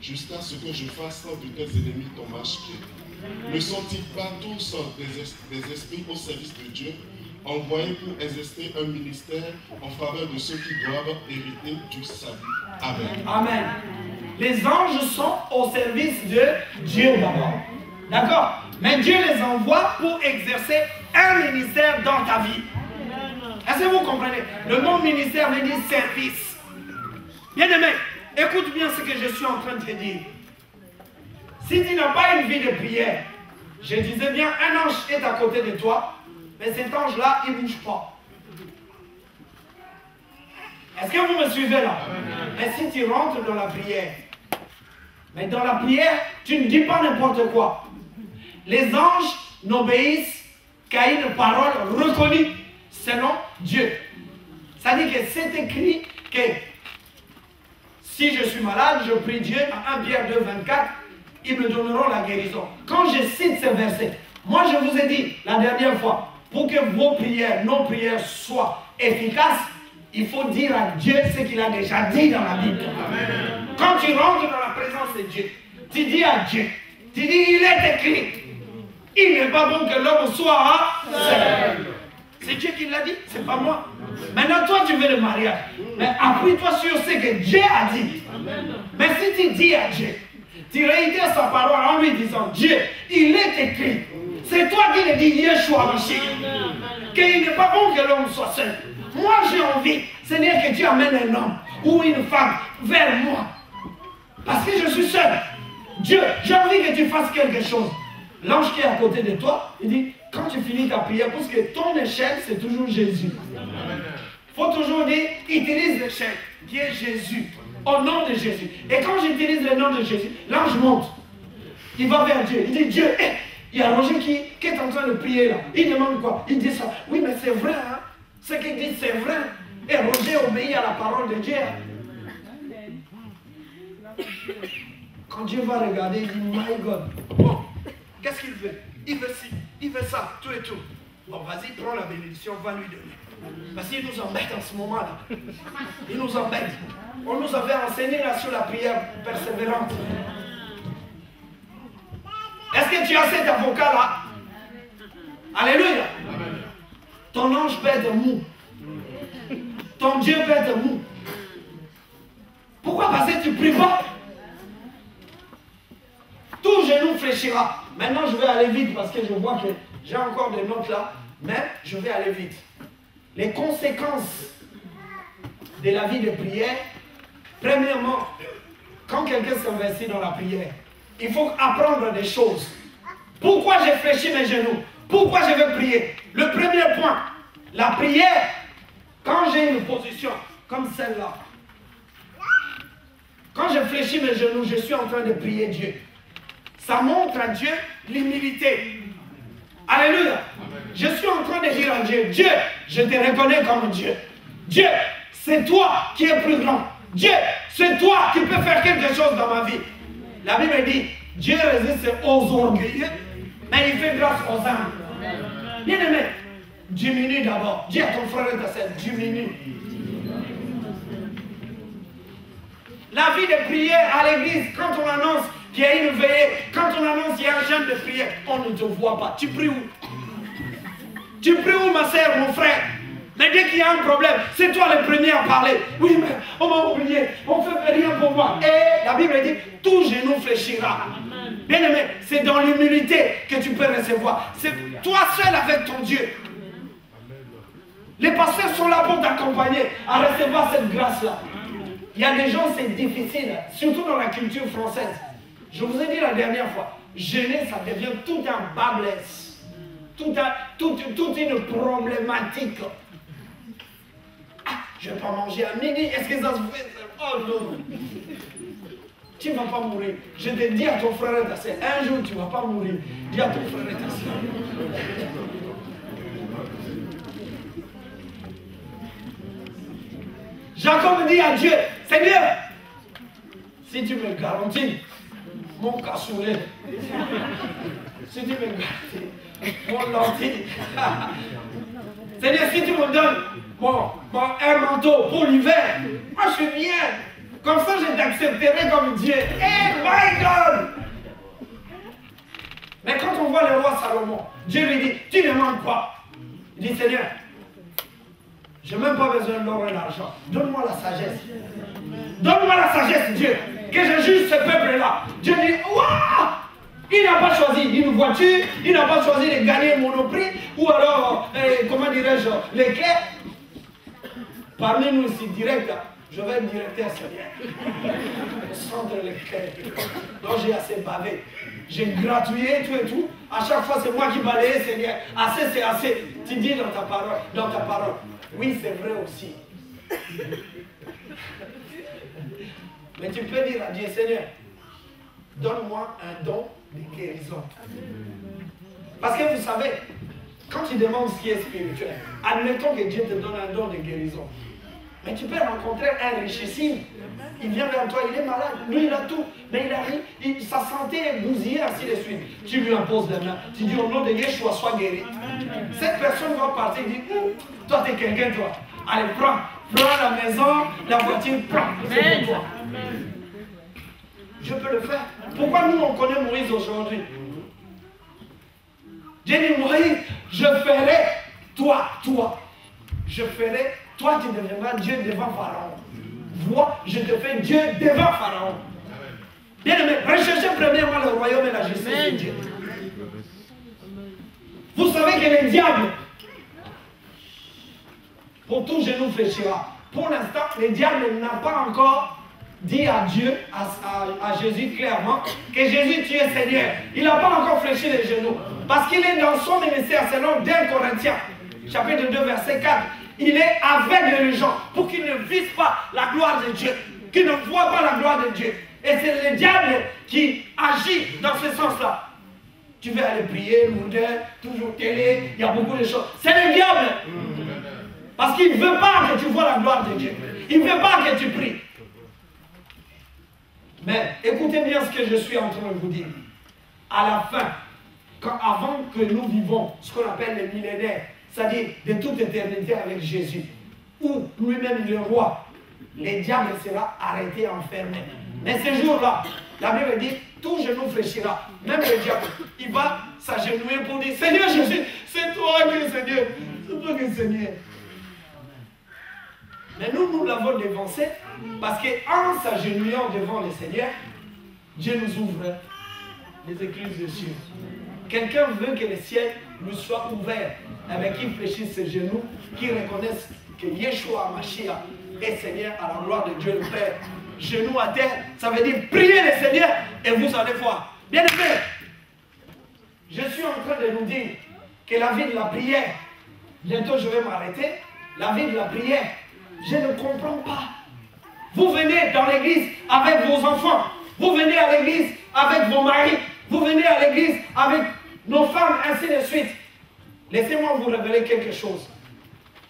jusqu'à ce que je fasse de tes ennemis ton marche-pied. Ne sont-ils pas tous des esprits au service de Dieu, envoyés pour exercer un ministère en faveur de ceux qui doivent hériter du salut? Amen. Amen. Les anges sont au service de Dieu d'abord. D'accord? Mais Dieu les envoie pour exercer un ministère dans ta vie. Est-ce que vous comprenez? Le mot ministère veut dire service. Bien-aimé, écoute bien ce que je suis en train de te dire. Si tu n'as pas une vie de prière, je disais bien, un ange est à côté de toi, mais cet ange-là, il ne bouge pas. Est-ce que vous me suivez là? Mais si tu rentres dans la prière, mais dans la prière, tu ne dis pas n'importe quoi. Les anges n'obéissent qu'à une parole reconnue selon Dieu. C'est-à-dire que c'est écrit que si je suis malade, je prie Dieu à 1 Pierre 2, 24, ils me donneront la guérison. Quand je cite ce verset, moi je vous ai dit la dernière fois, pour que vos prières, nos prières soient efficaces, il faut dire à Dieu ce qu'il a déjà dit dans la Bible. Amen. Quand tu rentres dans la présence de Dieu, tu dis à Dieu, tu dis, il est écrit, il n'est pas bon que l'homme soit seul. C'est Dieu qui l'a dit, c'est pas moi. Maintenant, toi, tu veux le mariage. Mais appuie-toi sur ce que Dieu a dit. Mais si tu dis à Dieu, tu réitères sa parole en lui disant, Dieu, il est écrit. C'est toi qui le dis, Yeshua Mashiach, qu'il n'est pas bon que l'homme soit seul. Moi, j'ai envie, Seigneur, que tu amènes un homme ou une femme vers moi. Parce que je suis seul. Dieu, j'ai envie que tu fasses quelque chose. L'ange qui est à côté de toi, il dit, quand tu finis ta prière, parce que ton échelle, c'est toujours Jésus. Il faut toujours dire, utilise l'échelle, qui est Jésus, au nom de Jésus. Et quand j'utilise le nom de Jésus, l'ange monte. Il va vers Dieu. Il dit, Dieu, il y a Roger qui est en train de prier là. Il demande quoi? Il dit ça. Oui, mais c'est vrai, hein? Ce qu'il dit, c'est vrai. Et Roger obéit à la parole de Dieu. Quand Dieu va regarder, il dit, my God. Bon, qu'est-ce qu'il veut? Il veut ci, il veut ça, tout et tout. Bon, vas-y, prends la bénédiction, va lui donner. Parce qu'il nous embête en ce moment-là. Il nous embête. On nous avait enseigné là sur la prière persévérante. Est-ce que tu as cet avocat-là? Alléluia. Ton ange peut être mou. Ton Dieu peut être mou. Pourquoi? Parce que tu ne pries pas. Tout genou fléchira. Maintenant, je vais aller vite parce que je vois que j'ai encore des notes là. Mais je vais aller vite. Les conséquences de la vie de prière. Premièrement, quand quelqu'un s'investit dans la prière, il faut apprendre des choses. Pourquoi j'ai fléchi mes genoux? Pourquoi je veux prier? Le premier point, la prière, quand j'ai une position comme celle-là, quand je fléchis mes genoux, je suis en train de prier Dieu. Ça montre à Dieu l'humilité. Alléluia. Je suis en train de dire à Dieu, Dieu, je te reconnais comme Dieu. Dieu, c'est toi qui es plus grand. Dieu, c'est toi qui peux faire quelque chose dans ma vie. La Bible dit, Dieu résiste aux orgueilleux, mais il fait grâce aux humbles. Bien aimé, diminue d'abord. Dis à ton frère et ta sœur, diminue. La vie de prière à l'église, quand on annonce qu'il y a une veillée, quand on annonce qu'il y a un jeûne de prière, on ne te voit pas. Tu pries où? Tu pries où, ma sœur, mon frère? Mais dès qu'il y a un problème, c'est toi le premier à parler. Oui, mais on m'a oublié, on ne fait rien pour moi. Et la Bible dit, tout genou fléchira. Bien aimé, c'est dans l'humilité que tu peux recevoir. C'est toi seul avec ton Dieu. Les pasteurs sont là pour t'accompagner à recevoir cette grâce-là. Il y a des gens, c'est difficile, surtout dans la culture française. Je vous ai dit la dernière fois, jeûner, ça devient tout un bablesse. Toute une problématique. Ah, je ne vais pas manger à midi, est-ce que ça se fait? Oh non! Tu ne vas pas mourir. Je te dis à ton frère et ta sœur, un jour tu ne vas pas mourir. Dis à ton frère et ta sœur. Jacob dit à Dieu, Seigneur, si tu me garantis mon cassoulet, si tu me garantis mon lentille, Seigneur, si tu me donnes un manteau pour l'hiver, moi je suis bien. Comme ça, je t'accepterai comme Dieu. Eh, my God! Mais quand on voit le roi Salomon, Dieu lui dit, tu ne manques pas. Il dit, Seigneur, je n'ai même pas besoin d'or et d'argent. Donne-moi la sagesse. Donne-moi la sagesse, Dieu. que je juge ce peuple-là. Dieu dit, waouh! Il n'a pas choisi une voiture, il n'a pas choisi de gagner Monoprix, ou alors, comment dirais-je, l'éclair. Parmi nous ici, direct, je vais être directeur, Seigneur. Le centre de l'éclair. Donc j'ai assez bavé. J'ai gratouillé tout et tout. À chaque fois, c'est moi qui balayais, Seigneur. Assez, c'est assez. Tu dis dans ta parole. Oui, c'est vrai aussi. Mais tu peux dire à Dieu, Seigneur, donne-moi un don de guérison. Parce que vous savez, quand tu demandes ce qui est spirituel, admettons que Dieu te donne un don de guérison. Mais tu peux rencontrer un richissime. Il vient vers toi, il est malade. Lui, il a tout. Mais il arrive, sa santé est bousillée, ainsi de suite. Tu lui imposes la main. Tu dis au nom de Yeshua, sois guéri. Cette personne va partir et dire, toi, tu es quelqu'un, toi. Allez, prends la maison, la voiture, prends. C'est pour toi. Je peux le faire. Pourquoi nous, on connaît Moïse aujourd'hui? J'ai dit, Moïse, je ferai toi. Je ferai, toi tu deviendras Dieu devant Pharaon. Vois, je te fais Dieu devant Pharaon. Bien aimé, recherchez premièrement le royaume et la justice de Dieu. Vous savez que le diable, pour tout genou fléchira. Pour l'instant, le diable n'a pas encore dit à Dieu, à Jésus clairement, que Jésus tu es Seigneur. Il n'a pas encore fléchi les genoux. Parce qu'il est dans son ministère, selon 2 Corinthiens, chapitre 2, verset 4. Il est aveugle les gens pour qu'ils ne visent pas la gloire de Dieu, qu'ils ne voient pas la gloire de Dieu. Et c'est le diable qui agit dans ce sens-là. Tu veux aller prier, lourdeur, toujours télé, il y a beaucoup de choses. C'est le diable. Parce qu'il ne veut pas que tu vois la gloire de Dieu. Il ne veut pas que tu pries. Mais écoutez bien ce que je suis en train de vous dire. À la fin, avant que nous vivons ce qu'on appelle le millénaire, c'est-à-dire de toute éternité avec Jésus, où lui-même il est roi, le diable sera arrêté, enfermé. Mais ce jour-là, la Bible dit, tout genou fléchira. Même le diable, il va s'agenouiller pour dire, Seigneur Jésus, c'est toi qui es Seigneur. C'est toi qui es Seigneur. Mais nous l'avons dévancé parce qu'en s'agenouillant devant le Seigneur, Dieu nous ouvre les écluses des cieux. Quelqu'un veut que le ciel lui soit ouvert, avec qu'il fléchisse ses genoux, qu'il reconnaisse que Yeshua Mashiach est Seigneur à la gloire de Dieu le Père. Genoux à terre, ça veut dire priez le Seigneur et vous allez voir. Bien aimé, je suis en train de nous dire que la vie de la prière, bientôt je vais m'arrêter, la vie de la prière, je ne comprends pas. Vous venez dans l'église avec vos enfants, vous venez à l'église avec vos maris, vous venez à l'église avec nos femmes, ainsi de suite. Laissez-moi vous révéler quelque chose.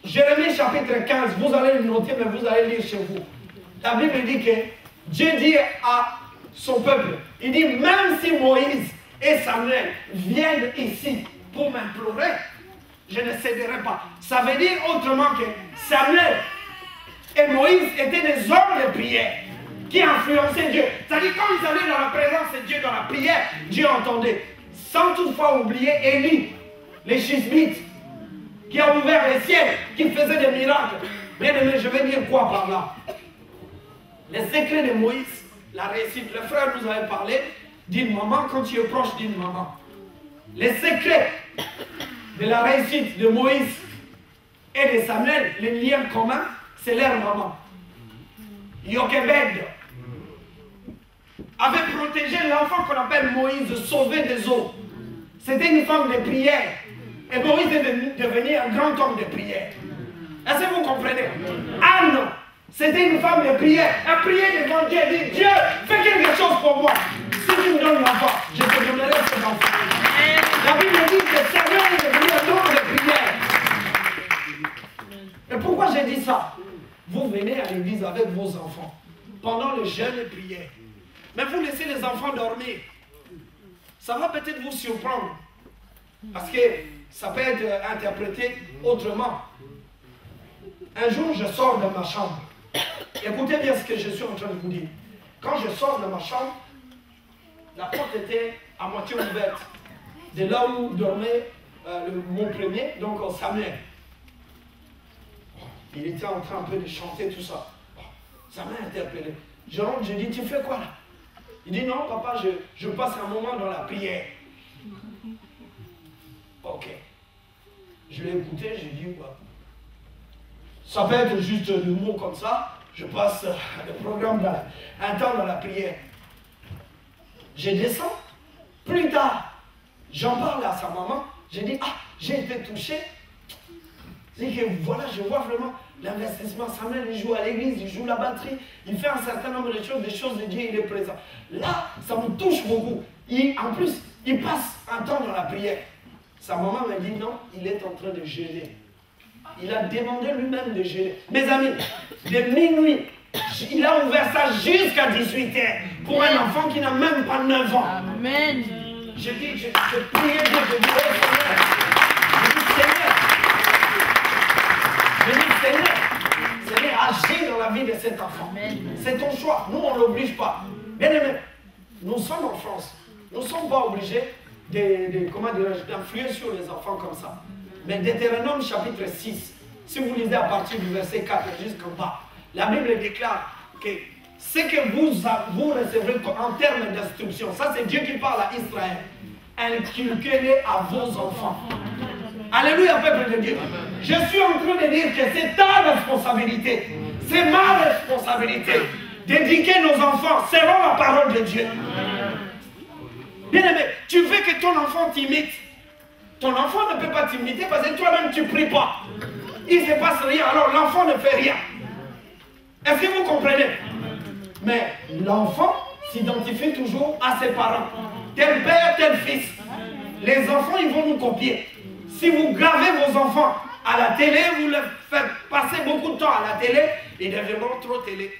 Jérémie chapitre 15, vous allez le noter, mais vous allez lire chez vous. La Bible dit que Dieu dit à son peuple, il dit, même si Moïse et Samuel viennent ici pour m'implorer, je ne céderai pas. Ça veut dire autrement que Samuel et Moïse étaient des hommes de prière qui influençaient Dieu. C'est-à-dire quand ils allaient dans la présence de Dieu, dans la prière, Dieu entendait. Sans toutefois oublier Élie, les Chismites, qui a ouvert les ciels, qui faisait des miracles. Bien aimé, je vais dire quoi par là? Les secrets de Moïse, la réussite. Le frère nous avait parlé d'une maman quand tu es proche d'une maman. Les secrets de la réussite de Moïse et de Samuel, les liens communs, c'est leur maman. Jochebed avait protégé l'enfant qu'on appelle Moïse, sauvé des eaux. C'était une femme de prière. Et Moïse est devenu un grand homme de prière. Est-ce que vous comprenez? Anne, c'était une femme de prière. Elle priait devant Dieu. Elle dit, Dieu, fais quelque chose pour moi. Si tu me donnes l'enfant, je te donnerai cet enfant. La Bible dit que Samuel est devenu un homme de prière. Et pourquoi j'ai dit ça? Vous venez à l'église avec vos enfants pendant le jeûne et prière. Mais vous laissez les enfants dormir. Ça va peut-être vous surprendre. Parce que ça peut être interprété autrement. Un jour, je sors de ma chambre. Écoutez bien ce que je suis en train de vous dire. Quand je sors de ma chambre, la porte était à moitié ouverte. De là où dormait mon premier, donc Samuel. Il était en train un peu de chanter tout ça. Ça m'a interpellé. Je rentre, je dis, tu fais quoi là? Il dit, non, papa, je passe un moment dans la prière. Ok. Je l'ai écouté, j'ai dit, quoi. Ça peut être juste le mot comme ça. Je passe le programme un temps dans la prière. Je descends. Plus tard, j'en parle à sa maman. J'ai dit, ah, j'ai été touché. C'est que voilà, je vois vraiment l'investissement. Samuel, il joue à l'église, il joue la batterie, il fait un certain nombre de choses de Dieu, il est présent. Là, ça me touche beaucoup. En plus, il passe un temps dans la prière. Sa maman m'a dit, non, il est en train de jeûner. Il a demandé lui-même de jeûner. Mes amis, de minuit, il a ouvert ça jusqu'à 18h pour un enfant qui n'a même pas 9 ans. Amen. J'ai dit, je priais Dieu, je dis, oh Seigneur, je dis, Seigneur, agis dans la vie de cet enfant. C'est ton choix. Nous, on ne l'oblige pas. Bien aimé, nous sommes en France. Nous ne sommes pas obligés d'influer sur les enfants comme ça. Mais Deutéronome chapitre 6, si vous lisez à partir du verset 4 jusqu'en bas, la Bible déclare que ce que vous recevrez en termes d'instruction, ça c'est Dieu qui parle à Israël, inculquez-les à vos enfants. Alléluia, peuple de Dieu. Je suis en train de dire que c'est ta responsabilité, c'est ma responsabilité d'éduquer nos enfants selon la parole de Dieu. Bien aimé, tu veux que ton enfant t'imite. Ton enfant ne peut pas t'imiter parce que toi-même tu ne pries pas. Il ne se passe rien, alors l'enfant ne fait rien. Est-ce que vous comprenez? Mais l'enfant s'identifie toujours à ses parents. Tel père, tel fils. Les enfants, ils vont nous copier. Si vous gravez vos enfants à la télé, vous les faites passer beaucoup de temps à la télé, ils deviendront trop télé.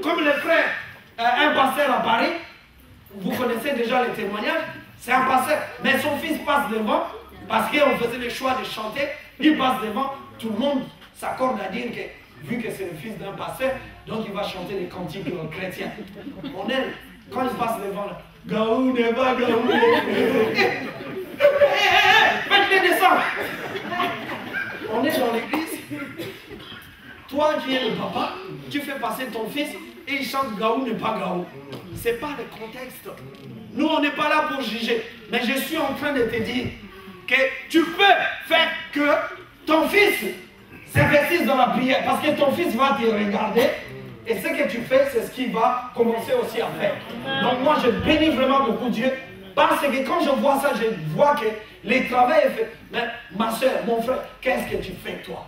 Comme le frère, un pasteur à Paris, vous connaissez déjà les témoignages, c'est un pasteur, mais son fils passe devant, parce qu'on faisait le choix de chanter, il passe devant, tout le monde s'accorde à dire que, vu que c'est le fils d'un pasteur, donc il va chanter des cantiques chrétiens. On aime, quand il passe devant, là, Gaou ne va Gaou. Faites-les descendre. On est dans l'église. Toi qui es le papa, tu fais passer ton fils et il chante Gaou n'est pas Gaou. Ce n'est pas le contexte. Nous, on n'est pas là pour juger. Mais je suis en train de te dire que tu peux faire que ton fils s'investisse dans la prière. Parce que ton fils va te regarder. Et ce que tu fais, c'est ce qu'il va commencer aussi à faire. Donc moi, je bénis vraiment beaucoup Dieu. Parce que quand je vois ça, je vois que le travail est fait. Mais ma soeur, mon frère, qu'est-ce que tu fais toi?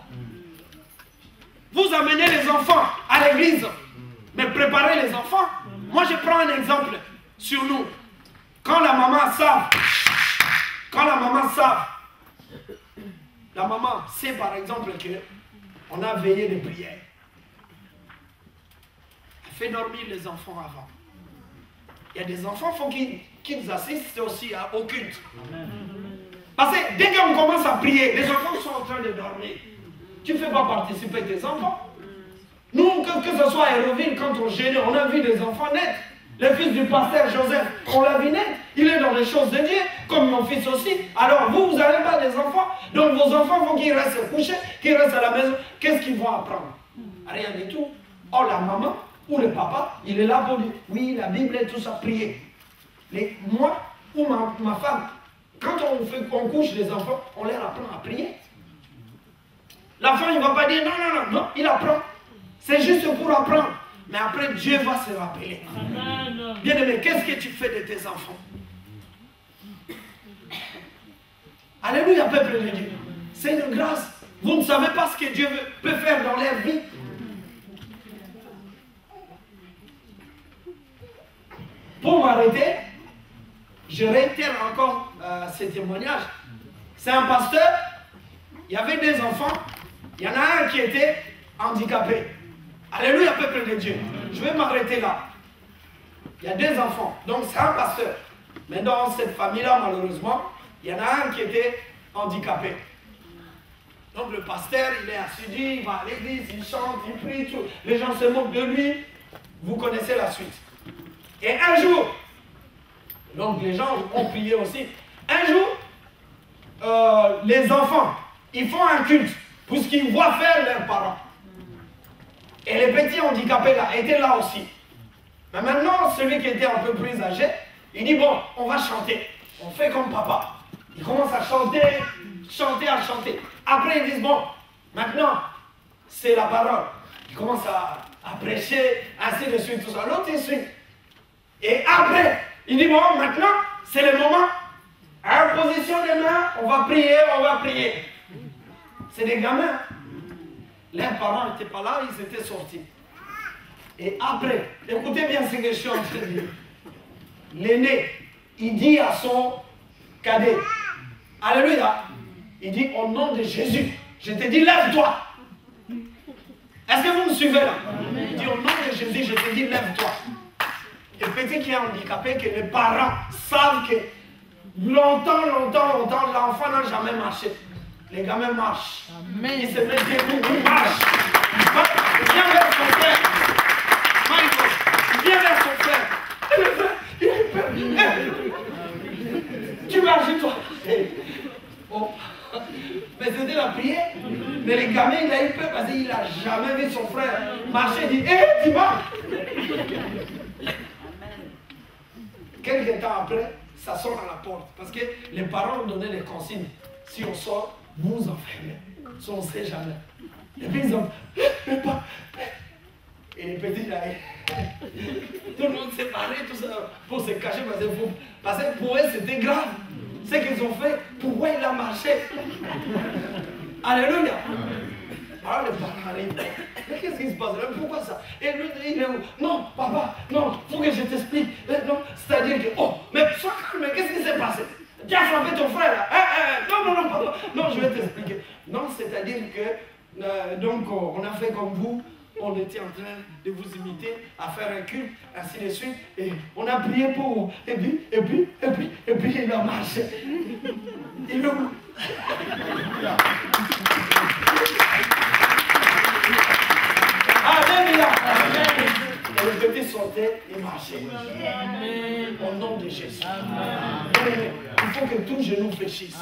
Vous amenez les enfants à l'église. Mais préparez les enfants. Moi, je prends un exemple sur nous. Quand la maman sait par exemple qu'on a veillé de prière. Elle fait dormir les enfants avant. Il y a des enfants, il faut qu'ils assistent aussi au culte. Parce que dès qu'on commence à prier, les enfants sont en train de dormir. Tu ne fais pas participer tes enfants. Nous, que ce soit à Héroville, quand on gênait, on a vu des enfants naître. Le fils du pasteur Joseph, on l'a vu naître. Il est dans les choses de Dieu, comme mon fils aussi. Alors vous n'avez pas des enfants. Donc vos enfants, il faut qu'ils restent couchés, qu'ils restent à la maison. Qu'est-ce qu'ils vont apprendre? Rien du tout. Oh, la maman ou le papa, il est là pour dire, oui, la Bible et tout ça, prier. Mais moi ou ma femme, quand on couche les enfants, on leur apprend à prier. L'enfant, il ne va pas dire, non, il apprend. C'est juste pour apprendre. Mais après, Dieu va se rappeler. Bien-aimé, qu'est-ce que tu fais de tes enfants? Alléluia, peuple de Dieu. C'est une grâce. Vous ne savez pas ce que Dieu peut faire dans leur vie. Pour m'arrêter, je réitère encore ce témoignage. C'est un pasteur, il y avait des enfants, il y en a un qui était handicapé. Alléluia, peuple de Dieu. Je vais m'arrêter là. Il y a deux enfants, donc c'est un pasteur. Mais dans cette famille-là, malheureusement, il y en a un qui était handicapé. Donc le pasteur, il est assidu, il va à l'église, il chante, il prie, tout. Les gens se moquent de lui. Vous connaissez la suite. Et un jour, donc les gens ont prié aussi. Un jour, les enfants, ils font un culte, puisqu'ils voient faire leurs parents. Et les petits handicapés là, étaient là aussi. Mais maintenant, celui qui était un peu plus âgé, il dit, bon, on va chanter. On fait comme papa. Il commence à chanter, à chanter. Après, ils disent, bon, maintenant, c'est la parole. Il commence à prêcher, ainsi de suite, tout ça. L'autre, il suit. Et après, il dit, bon, maintenant, c'est le moment. Imposition des mains, on va prier, on va prier. C'est des gamins. Leurs parents n'étaient pas là, ils étaient sortis. Et après, écoutez bien ce que je suis en train de dire. L'aîné, il dit à son cadet, alléluia, il dit au nom de Jésus, je te dis lève-toi. Est-ce que vous me suivez là? Il dit au nom de Jésus, je te dis lève-toi. Et petit qui est handicapé, que les parents savent que longtemps, l'enfant n'a jamais marché. Les gamins marchent. Amen. Ils se mettent debout, ils marchent. Il vient vers son frère. Michael, il vient vers son frère. Et le frère, il a peur. Tu marches, toi. Oh. Mais c'était la prière. Mais les gamins, il a eu peur parce qu'il n'a jamais vu son frère marcher. Il dit, hé, tu marches. Quelques temps après, ça sort à la porte. Parce que les parents ont donné les consignes. Si on sort, vous enfermez. Si on ne sait jamais. Et puis ils ont... Et les petits là, tout le monde s'est parlé, tout ça, pour se cacher parce que pour eux c'était grave. Ce qu'ils ont fait, pourquoi il a marché? Alléluia. Alors les parents arrivent. Mais qu'est-ce qui se passe là? Pourquoi ça? Et lui, il est où? Non, papa, non, il faut que je t'explique. Non, c'est-à-dire que, oh, mais sois calme, mais qu'est-ce qui s'est passé? Tu as frappé ton frère là? Non, papa. Non, je vais t'expliquer. Non, c'est-à-dire que, donc, on a fait comme vous. On était en train de vous imiter, à faire un culte, ainsi de suite. Et on a prié pour. Et puis, il a marché. Il est où? Alléluia. Et le petit sortait, il marchait. Amen. Au nom de Jésus. Amen. Il faut que tout genou fléchisse.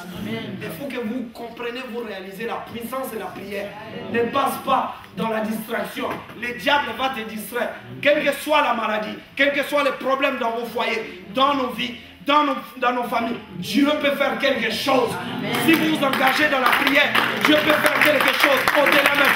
Il faut que vous compreniez, vous réalisez la puissance de la prière. Ne passe pas dans la distraction. Le diable va te distraire. Quelle que soit la maladie, quels que soient les problèmes dans vos foyers, dans nos vies, dans nos familles, Dieu peut faire quelque chose. Amen. Si vous vous engagez dans la prière, Dieu peut faire quelque chose au-delà même